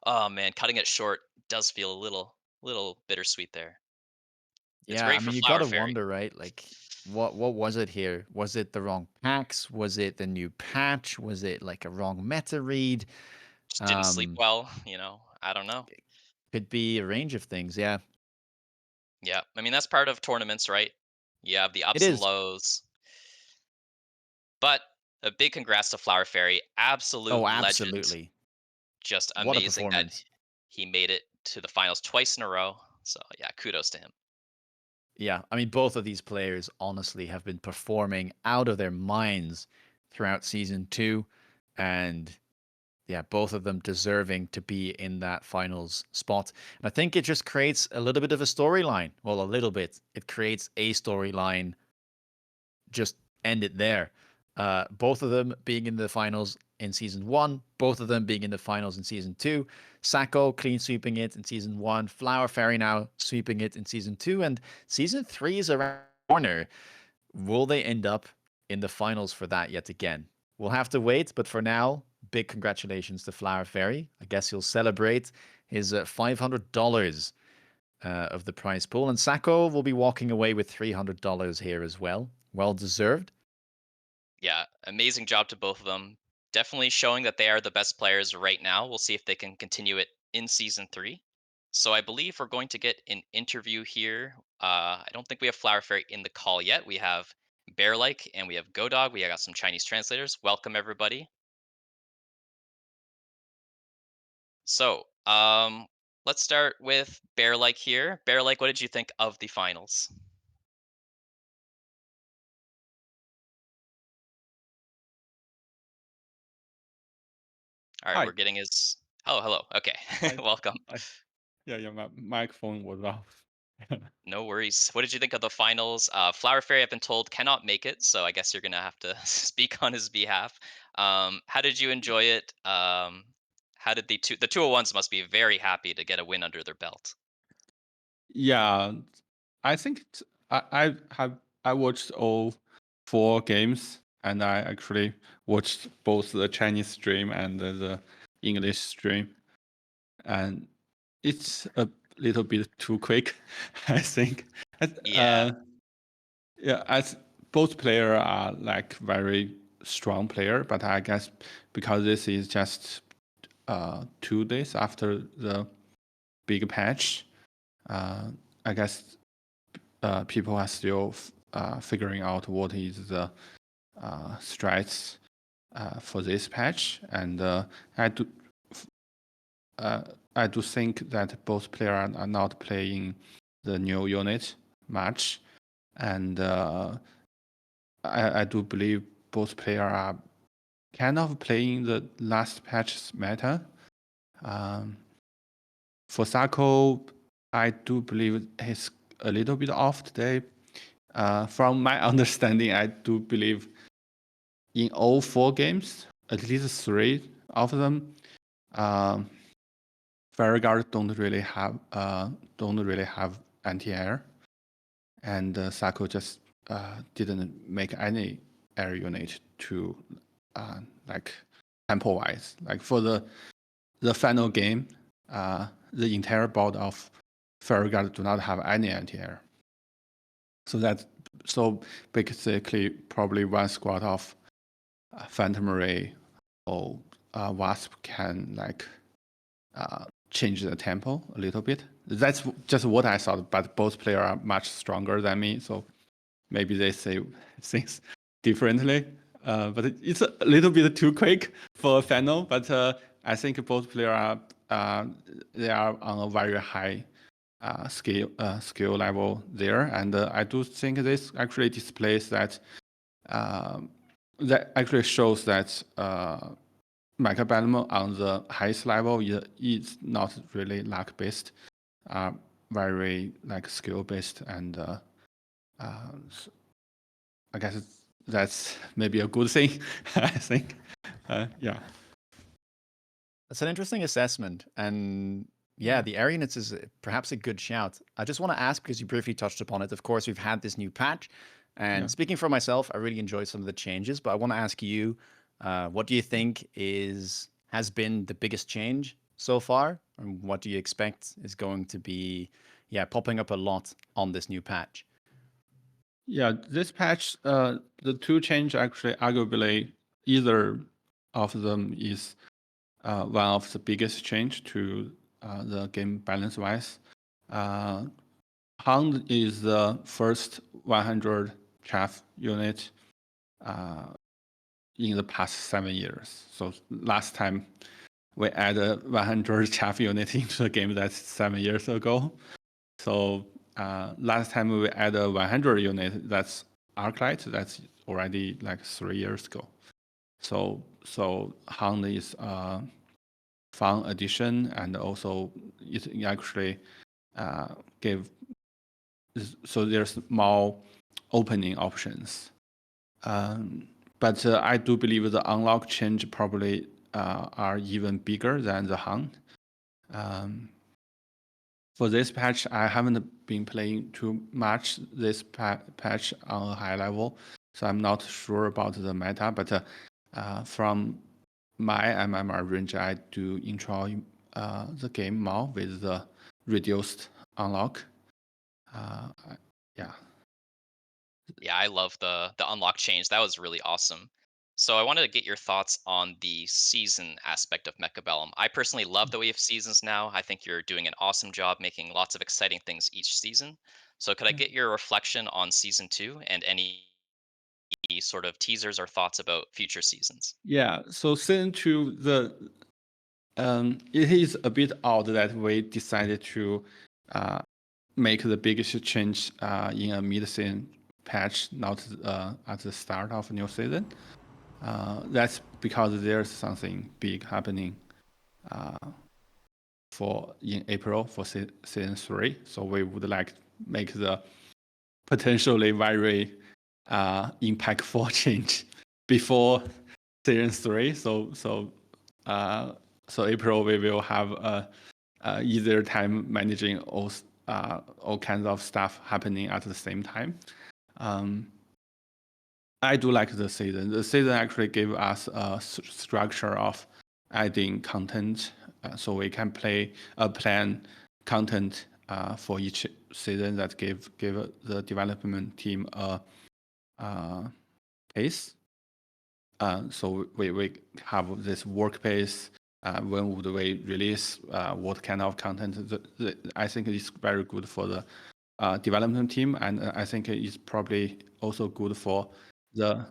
oh man, cutting it short does feel a little bittersweet there. It's Yeah, I great for mean, you Flower gotta Fairy. wonder, right? Like, what was it here? Was it the wrong packs? Was it the new patch? Was it like a wrong meta read? Just didn't sleep Um, well, I don't know. could be a range of things. Yeah, Yeah, I mean, that's part of tournaments, right? You have the it ups and is. lows. But a big congrats to Flower Fairy. Oh, Absolute legend. absolutely. Just What a amazing that performance. he made it to the finals twice in a row. So, yeah, kudos to him. Yeah, I mean, both of these players honestly have been performing out of their minds throughout season two, and yeah, both of them deserving to be in that finals spot. And I think it just creates a little bit of a storyline. Well, a little bit. It creates a storyline. Just end it there. Both of them being in the finals in season one, both of them being in the finals in season two. Sacco clean sweeping it in season one, Flower Fairy now sweeping it in season two, and season three is around the corner. Will they end up in the finals for that yet again? We'll have to wait, but for now, big congratulations to Flower Fairy. I guess he'll celebrate his $500 of the prize pool, and Sacco will be walking away with $300 here as well. Well deserved. Yeah, amazing job to both of them. Definitely showing that they are the best players right now. We'll see if they can continue it in season three. So I believe we're going to get an interview here. I don't think we have Flower Fairy in the call yet. We have Bear Like and we have Go Dog. We got some Chinese translators. Welcome everybody. So let's start with Bear Like here. Bear Like, what did you think of the finals? All right, Hi. we're getting his. Oh, hello. Okay, I welcome. I yeah, my microphone was off. No worries. What did you think of the finals? Flower Fairy, I've been told, cannot make it, so I guess you're gonna have to speak on his behalf. How did you enjoy it? How did the 201s must be very happy to get a win under their belt? Yeah, I think I watched all 4 games, and I actually watched both the Chinese stream and the English stream, and it's a little bit too quick, I think. Yeah, Yeah, as both player are like very strong player, but I guess because this is just 2 days after the big patch, uh, I guess people are still figuring out what is the strats for this patch, and I do I do think that both players are not playing the new unit much, and I do believe both players are kind of playing the last patch's meta. Um, for Sako, I do believe he's a little bit off today. From my understanding, I do believe in all 4 games, at least 3 of them, um, Farragut don't really have anti-air, and Sako just didn't make any air unit to like tempo wise. Like for the final game, the entire board of Farragut do not have any anti-air. So basically probably one squad of Phantom Ray or Wasp can like change the tempo a little bit. That's just what I thought, but both players are much stronger than me, so maybe they say things differently. But it's a little bit too quick for a final. But I think both players are they are on a very high skill level there, and I do think this actually displays that that actually shows that microbiome on the highest level is not really luck based, very like skill based, and I guess that's maybe a good thing. I think, yeah. That's an interesting assessment. And yeah, the airiness is perhaps a good shout. I just want to ask, because you briefly touched upon it, of course, we've had this new patch. And Yeah. speaking for myself, I really enjoyed some of the changes, but I want to ask you, what do you think has been the biggest change so far? And what do you expect is going to be, popping up a lot on this new patch? Yeah, this patch, the two change actually arguably either of them is one of the biggest change to the game balance wise. Hound is the first 100 chaff unit in the past 7 years. So last time we added 100 chaff unit into the game, that's 7 years ago. So last time we added 100 unit, that's Arclight, that's already like 3 years ago. So Hound is a fun addition, and also it actually give, so there's more opening options. But I do believe the unlock change probably are even bigger than the Hound. For this patch, I haven't been playing too much this patch on a high level, so I'm not sure about the meta. But from my MMR range, I do enjoy the game more with the reduced unlock. Yeah. Yeah, I love the unlock change. That was really awesome. So I wanted to get your thoughts on the season aspect of Mechabellum. I personally love that we have seasons now. I think you're doing an awesome job making lots of exciting things each season. So could I get your reflection on season 2 and any sort of teasers or thoughts about future seasons? Yeah. So season two, it is a bit odd that we decided to make the biggest change in a mid-season patch, not at the start of a new season. That's because there's something big happening for in April for season 3. So we would like to make the potentially very impactful change before season 3. So April we will have a easier time managing all kinds of stuff happening at the same time. I do like the season. The season actually gave us a structure of adding content, so we can plan content for each season that give the development team a pace. So we have this work pace. When would we release? What kind of content? I think it's very good for the development team, and I think it's probably also good for the.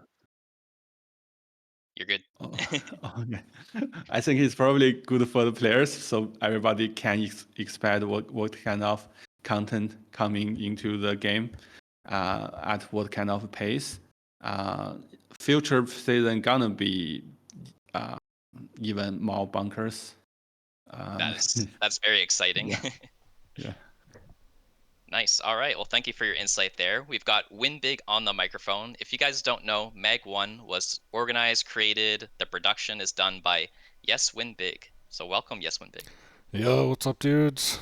You're good. Oh, okay. I think it's probably good for the players, so everybody can expect what kind of content coming into the game, at what kind of pace. Future season gonna be even more bunkers. That's very exciting. Yeah, yeah. Nice. All right. Well, thank you for your insight there. We've got Win Big on the microphone. If you guys don't know, MAG1 was organized, created, the production is done by Yes Win Big. So welcome, Yes Win Big. Yo, what's up, dudes?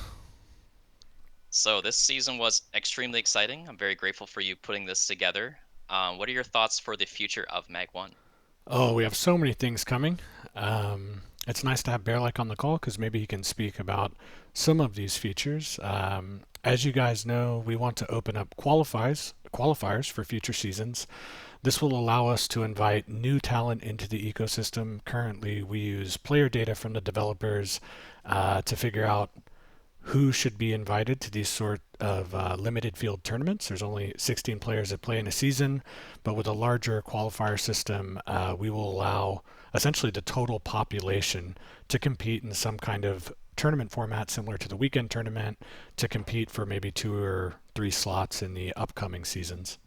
So this season was extremely exciting. I'm very grateful for you putting this together. What are your thoughts for the future of MAG1? Oh, we have so many things coming. It's nice to have Bearlike on the call because maybe he can speak about some of these features. As you guys know, we want to open up qualifiers for future seasons. This will allow us to invite new talent into the ecosystem. Currently, we use player data from the developers to figure out who should be invited to these sort of limited field tournaments. There's only 16 players that play in a season, but with a larger qualifier system, we will allow essentially the total population to compete in some kind of tournament format similar to the weekend tournament to compete for maybe 2 or 3 slots in the upcoming seasons.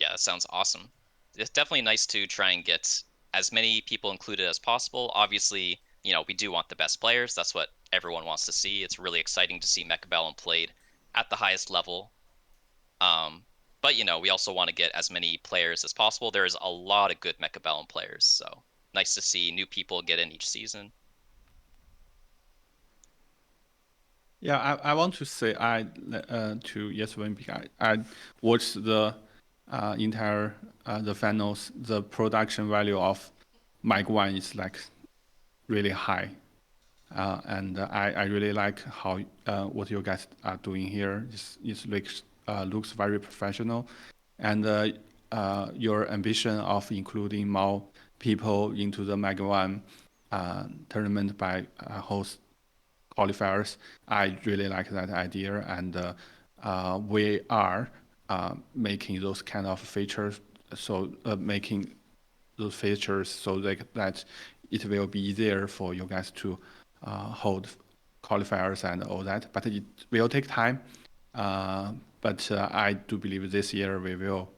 Yeah, that sounds awesome. It's definitely nice to try and get as many people included as possible. Obviously, we do want the best players. That's what everyone wants to see. It's really exciting to see Mechabellum played at the highest level. But we also want to get as many players as possible. There is a lot of good Mechabellum players, so nice to see new people get in each season. Yeah, I want to say to Yes Win because I watched the entire the finals. The production value of MAG1 is like really high, and I really like how what you guys are doing here. Looks very professional, and your ambition of including more people into the MAG1 tournament by host qualifiers. I really like that idea, and we are making those kind of features. So making those features so that it will be easier for you guys to hold qualifiers and all that. But it will take time. But I do believe this year we will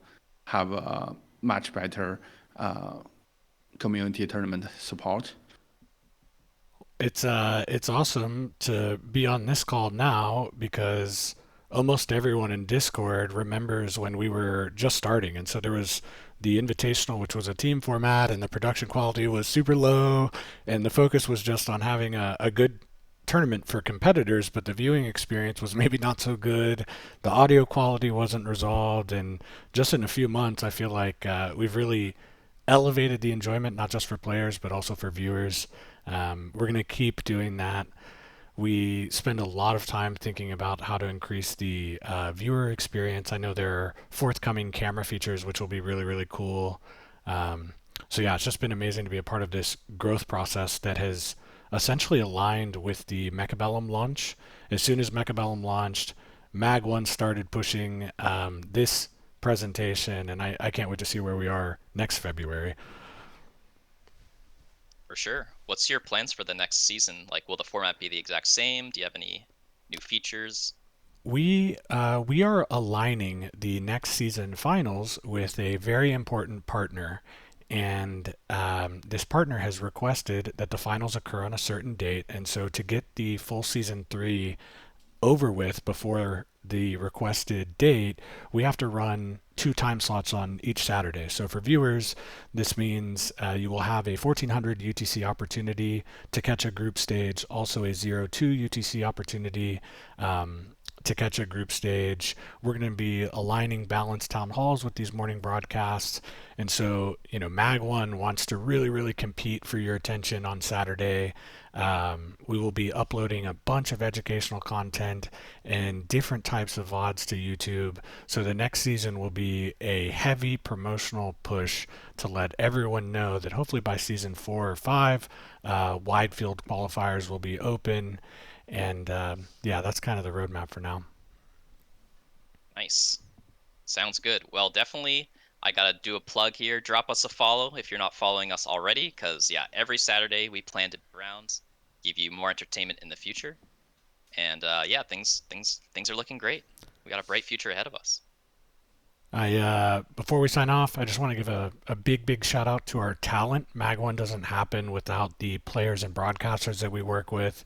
have a much better community tournament support. It's awesome to be on this call now because almost everyone in Discord remembers when we were just starting, and so there was the invitational, which was a team format, and the production quality was super low, and the focus was just on having a good tournament for competitors, but the viewing experience was maybe not so good. The audio quality wasn't resolved, and just in a few months, I feel like we've really elevated the enjoyment, not just for players, but also for viewers. We're going to keep doing that. We spend a lot of time thinking about how to increase the viewer experience. I know there are forthcoming camera features, which will be really, really cool. So yeah, it's just been amazing to be a part of this growth process that has essentially aligned with the Mechabellum launch. As soon as Mechabellum launched, MAG1 started pushing this presentation, and I can't wait to see where we are next February. For sure. What's your plans for the next season? Like, will the format be the exact same? Do you have any new features? We are aligning the next season finals with a very important partner, and this partner has requested that the finals occur on a certain date. And so, to get the full season 3 over with before the requested date, we have to run 2 time slots on each Saturday. So for viewers, this means you will have a 1400 UTC opportunity to catch a group stage, also a 02 UTC opportunity to catch a group stage. We're going to be aligning balanced town halls with these morning broadcasts. And so, MAG1 wants to really, really compete for your attention on Saturday. We will be uploading a bunch of educational content and different types of VODs to YouTube. So the next season will be a heavy promotional push to let everyone know that hopefully by season 4 or 5, wide field qualifiers will be open. And yeah, that's kind of the roadmap for now. Nice. Sounds good. Well, definitely, I gotta do a plug here. Drop us a follow if you're not following us already, because yeah, every Saturday we plan to rounds, give you more entertainment in the future, and yeah, things are looking great. We got a bright future ahead of us. Before we sign off, I just want to give a big shout out to our talent. MAG1 doesn't happen without the players and broadcasters that we work with.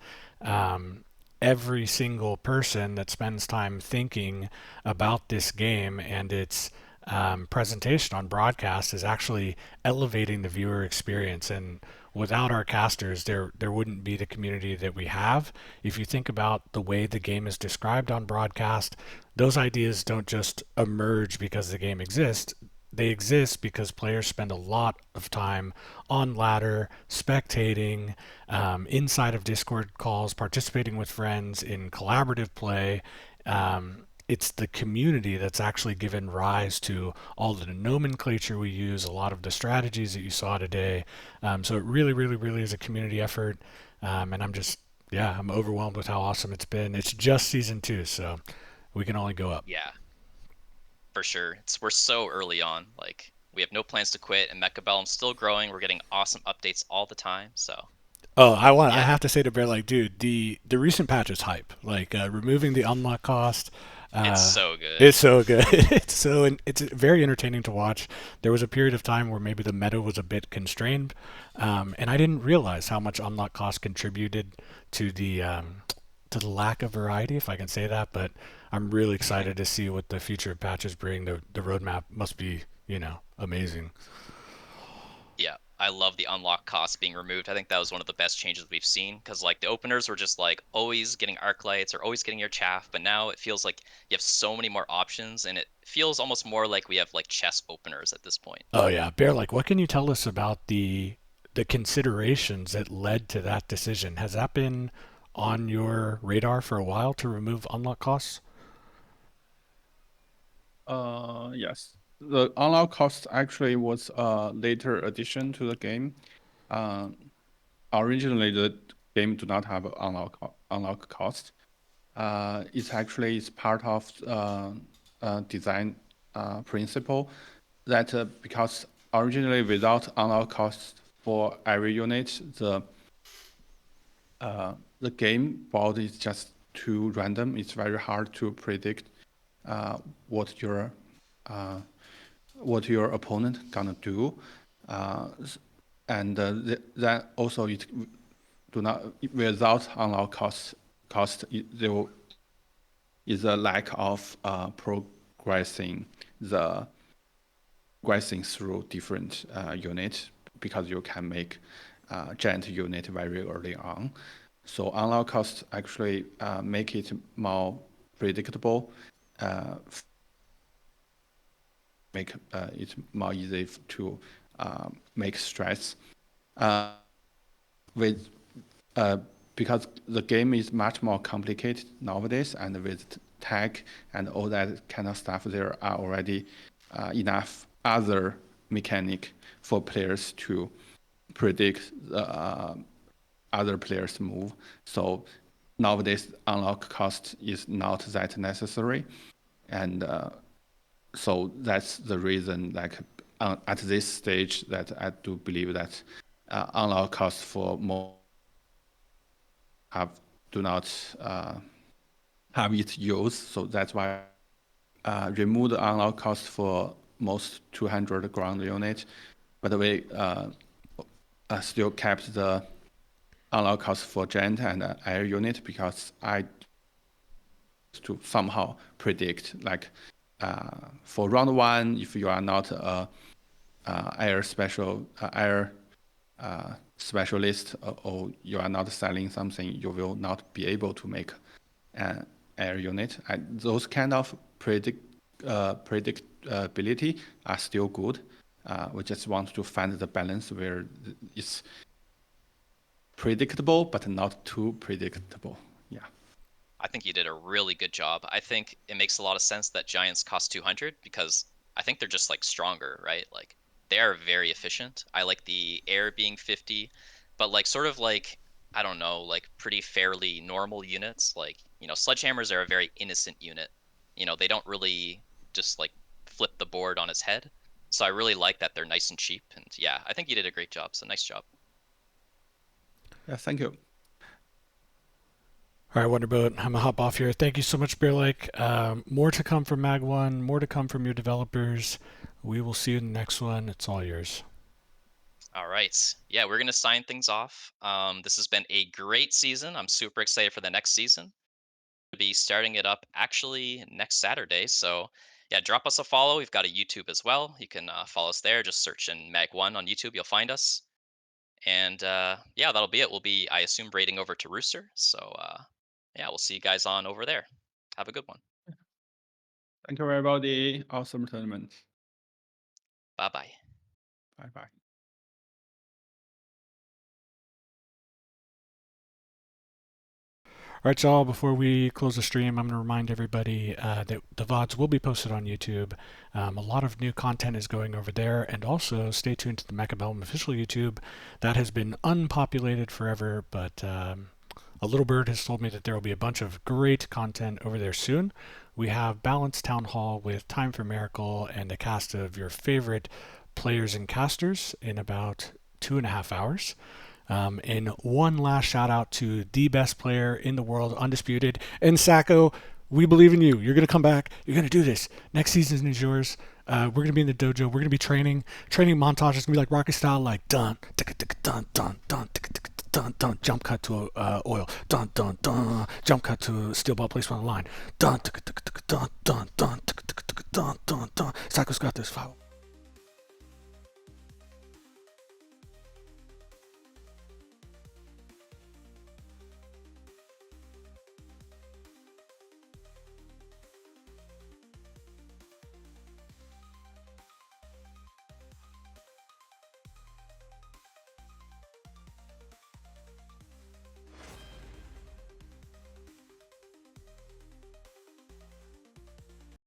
Every single person that spends time thinking about this game and its presentation on broadcast is actually elevating the viewer experience. And without our casters, there wouldn't be the community that we have. If you think about the way the game is described on broadcast, those ideas don't just emerge because the game exists. They exist because players spend a lot of time on ladder, spectating, inside of Discord calls, participating with friends in collaborative play. It's the community that's actually given rise to all the nomenclature we use, a lot of the strategies that you saw today. So it really is a community effort. And I'm overwhelmed with how awesome it's been. It's just season 2, so we can only go up. Yeah, for sure. We're so early on. Like, we have no plans to quit, and Mechabellum's still growing. We're getting awesome updates all the time. So Oh, I yeah, have to say to Bear, like, dude, the recent patch is hype. Like, removing the unlock cost, It's so good. It's so good. It's very entertaining to watch. There was a period of time where maybe the meta was a bit constrained, and I didn't realize how much unlock cost contributed to the lack of variety, if I can say that. But I'm really excited to see what the future patches bring. The roadmap must be, amazing. Yeah, I love the unlock cost being removed. I think that was one of the best changes we've seen because like the openers were just like always getting arc lights or always getting your chaff, but now it feels like you have so many more options and it feels almost more like we have like chess openers at this point. Oh yeah, Bear. Like, what can you tell us about the considerations that led to that decision? Has that been on your radar for a while to remove unlock costs? Yes. The unlock cost actually was a later addition to the game. Uh, Originally, the game do not have unlock cost. It's actually is part of design principle that because originally without unlock cost for every unit, the game board is just too random. It's very hard to predict uh, what your uh, what your opponent gonna do, and that also it do not without unlock there is a lack of progressing the progressing through different units because you can make giant unit very early on. So unlock costs actually make it more predictable, make it more easy to make stress. With because the game is much more complicated nowadays, and with tag and all that kind of stuff, there are already enough other mechanic for players to predict the other players' move. So nowadays, unlock cost is not that necessary, and so that's the reason. Like at this stage, that I do believe that unlock cost for more do not have its use. So that's why remove the unlock cost for most 200 ground units, but we still kept the unlock cost for giant and air unit because I to somehow predict like for round one, if you are not a air specialist or you are not selling something, you will not be able to make an air unit. And those kind of predictability are still good. We just want to find the balance where it's predictable but not too predictable. Yeah. I think you did a really good job. I think it makes a lot of sense that giants cost 200 because I think they're just like stronger, right? Like they are very efficient. I like the air being 50, but like sort of like I don't know, like pretty fairly normal units. Like, sledgehammers are a very innocent unit. They don't really just like flip the board on its head. So I really like that they're nice and cheap. And yeah, I think you did a great job. So nice job. Yeah, thank you. All right, Wonderboat, I'm gonna hop off here. Thank you so much, Bear Lake. More to come from MAG1, more to come from your developers. We will see you in the next one. It's all yours. All right. Yeah, we're going to sign things off. This has been a great season. I'm super excited for the next season. We'll be starting it up actually next Saturday. So, yeah, drop us a follow. We've got a YouTube as well. You can follow us there. Just search in MAG1 on YouTube. You'll find us. And yeah, that'll be it. We'll be, I assume, raiding over to Rooster. So, yeah, we'll see you guys on over there. Have a good one. Thank you, everybody. Awesome tournament. Bye bye. Bye bye. All right, y'all, before we close the stream, I'm going to remind everybody that the VODs will be posted on YouTube. A lot of new content is going over there, and also stay tuned to the Mechabellum official YouTube. That has been unpopulated forever, but a little bird has told me that there will be a bunch of great content over there soon. We have Balanced Town Hall with Time for Miracle and a cast of your favorite players and casters in about 2.5 hours. And one last shout out to the best player in the world, undisputed, and Sacco. We believe in you. You're gonna come back. You're gonna do this. Next season is yours. We're gonna be in the dojo. We're gonna be training. Training montage is gonna be like Rocky style, like dun dun dun dun dun dun. Jump cut to oil. Dun dun dun. Jump cut to steel ball placement on the line. Dun dun dun dun dun dun dun. Psycho's got this. Foul.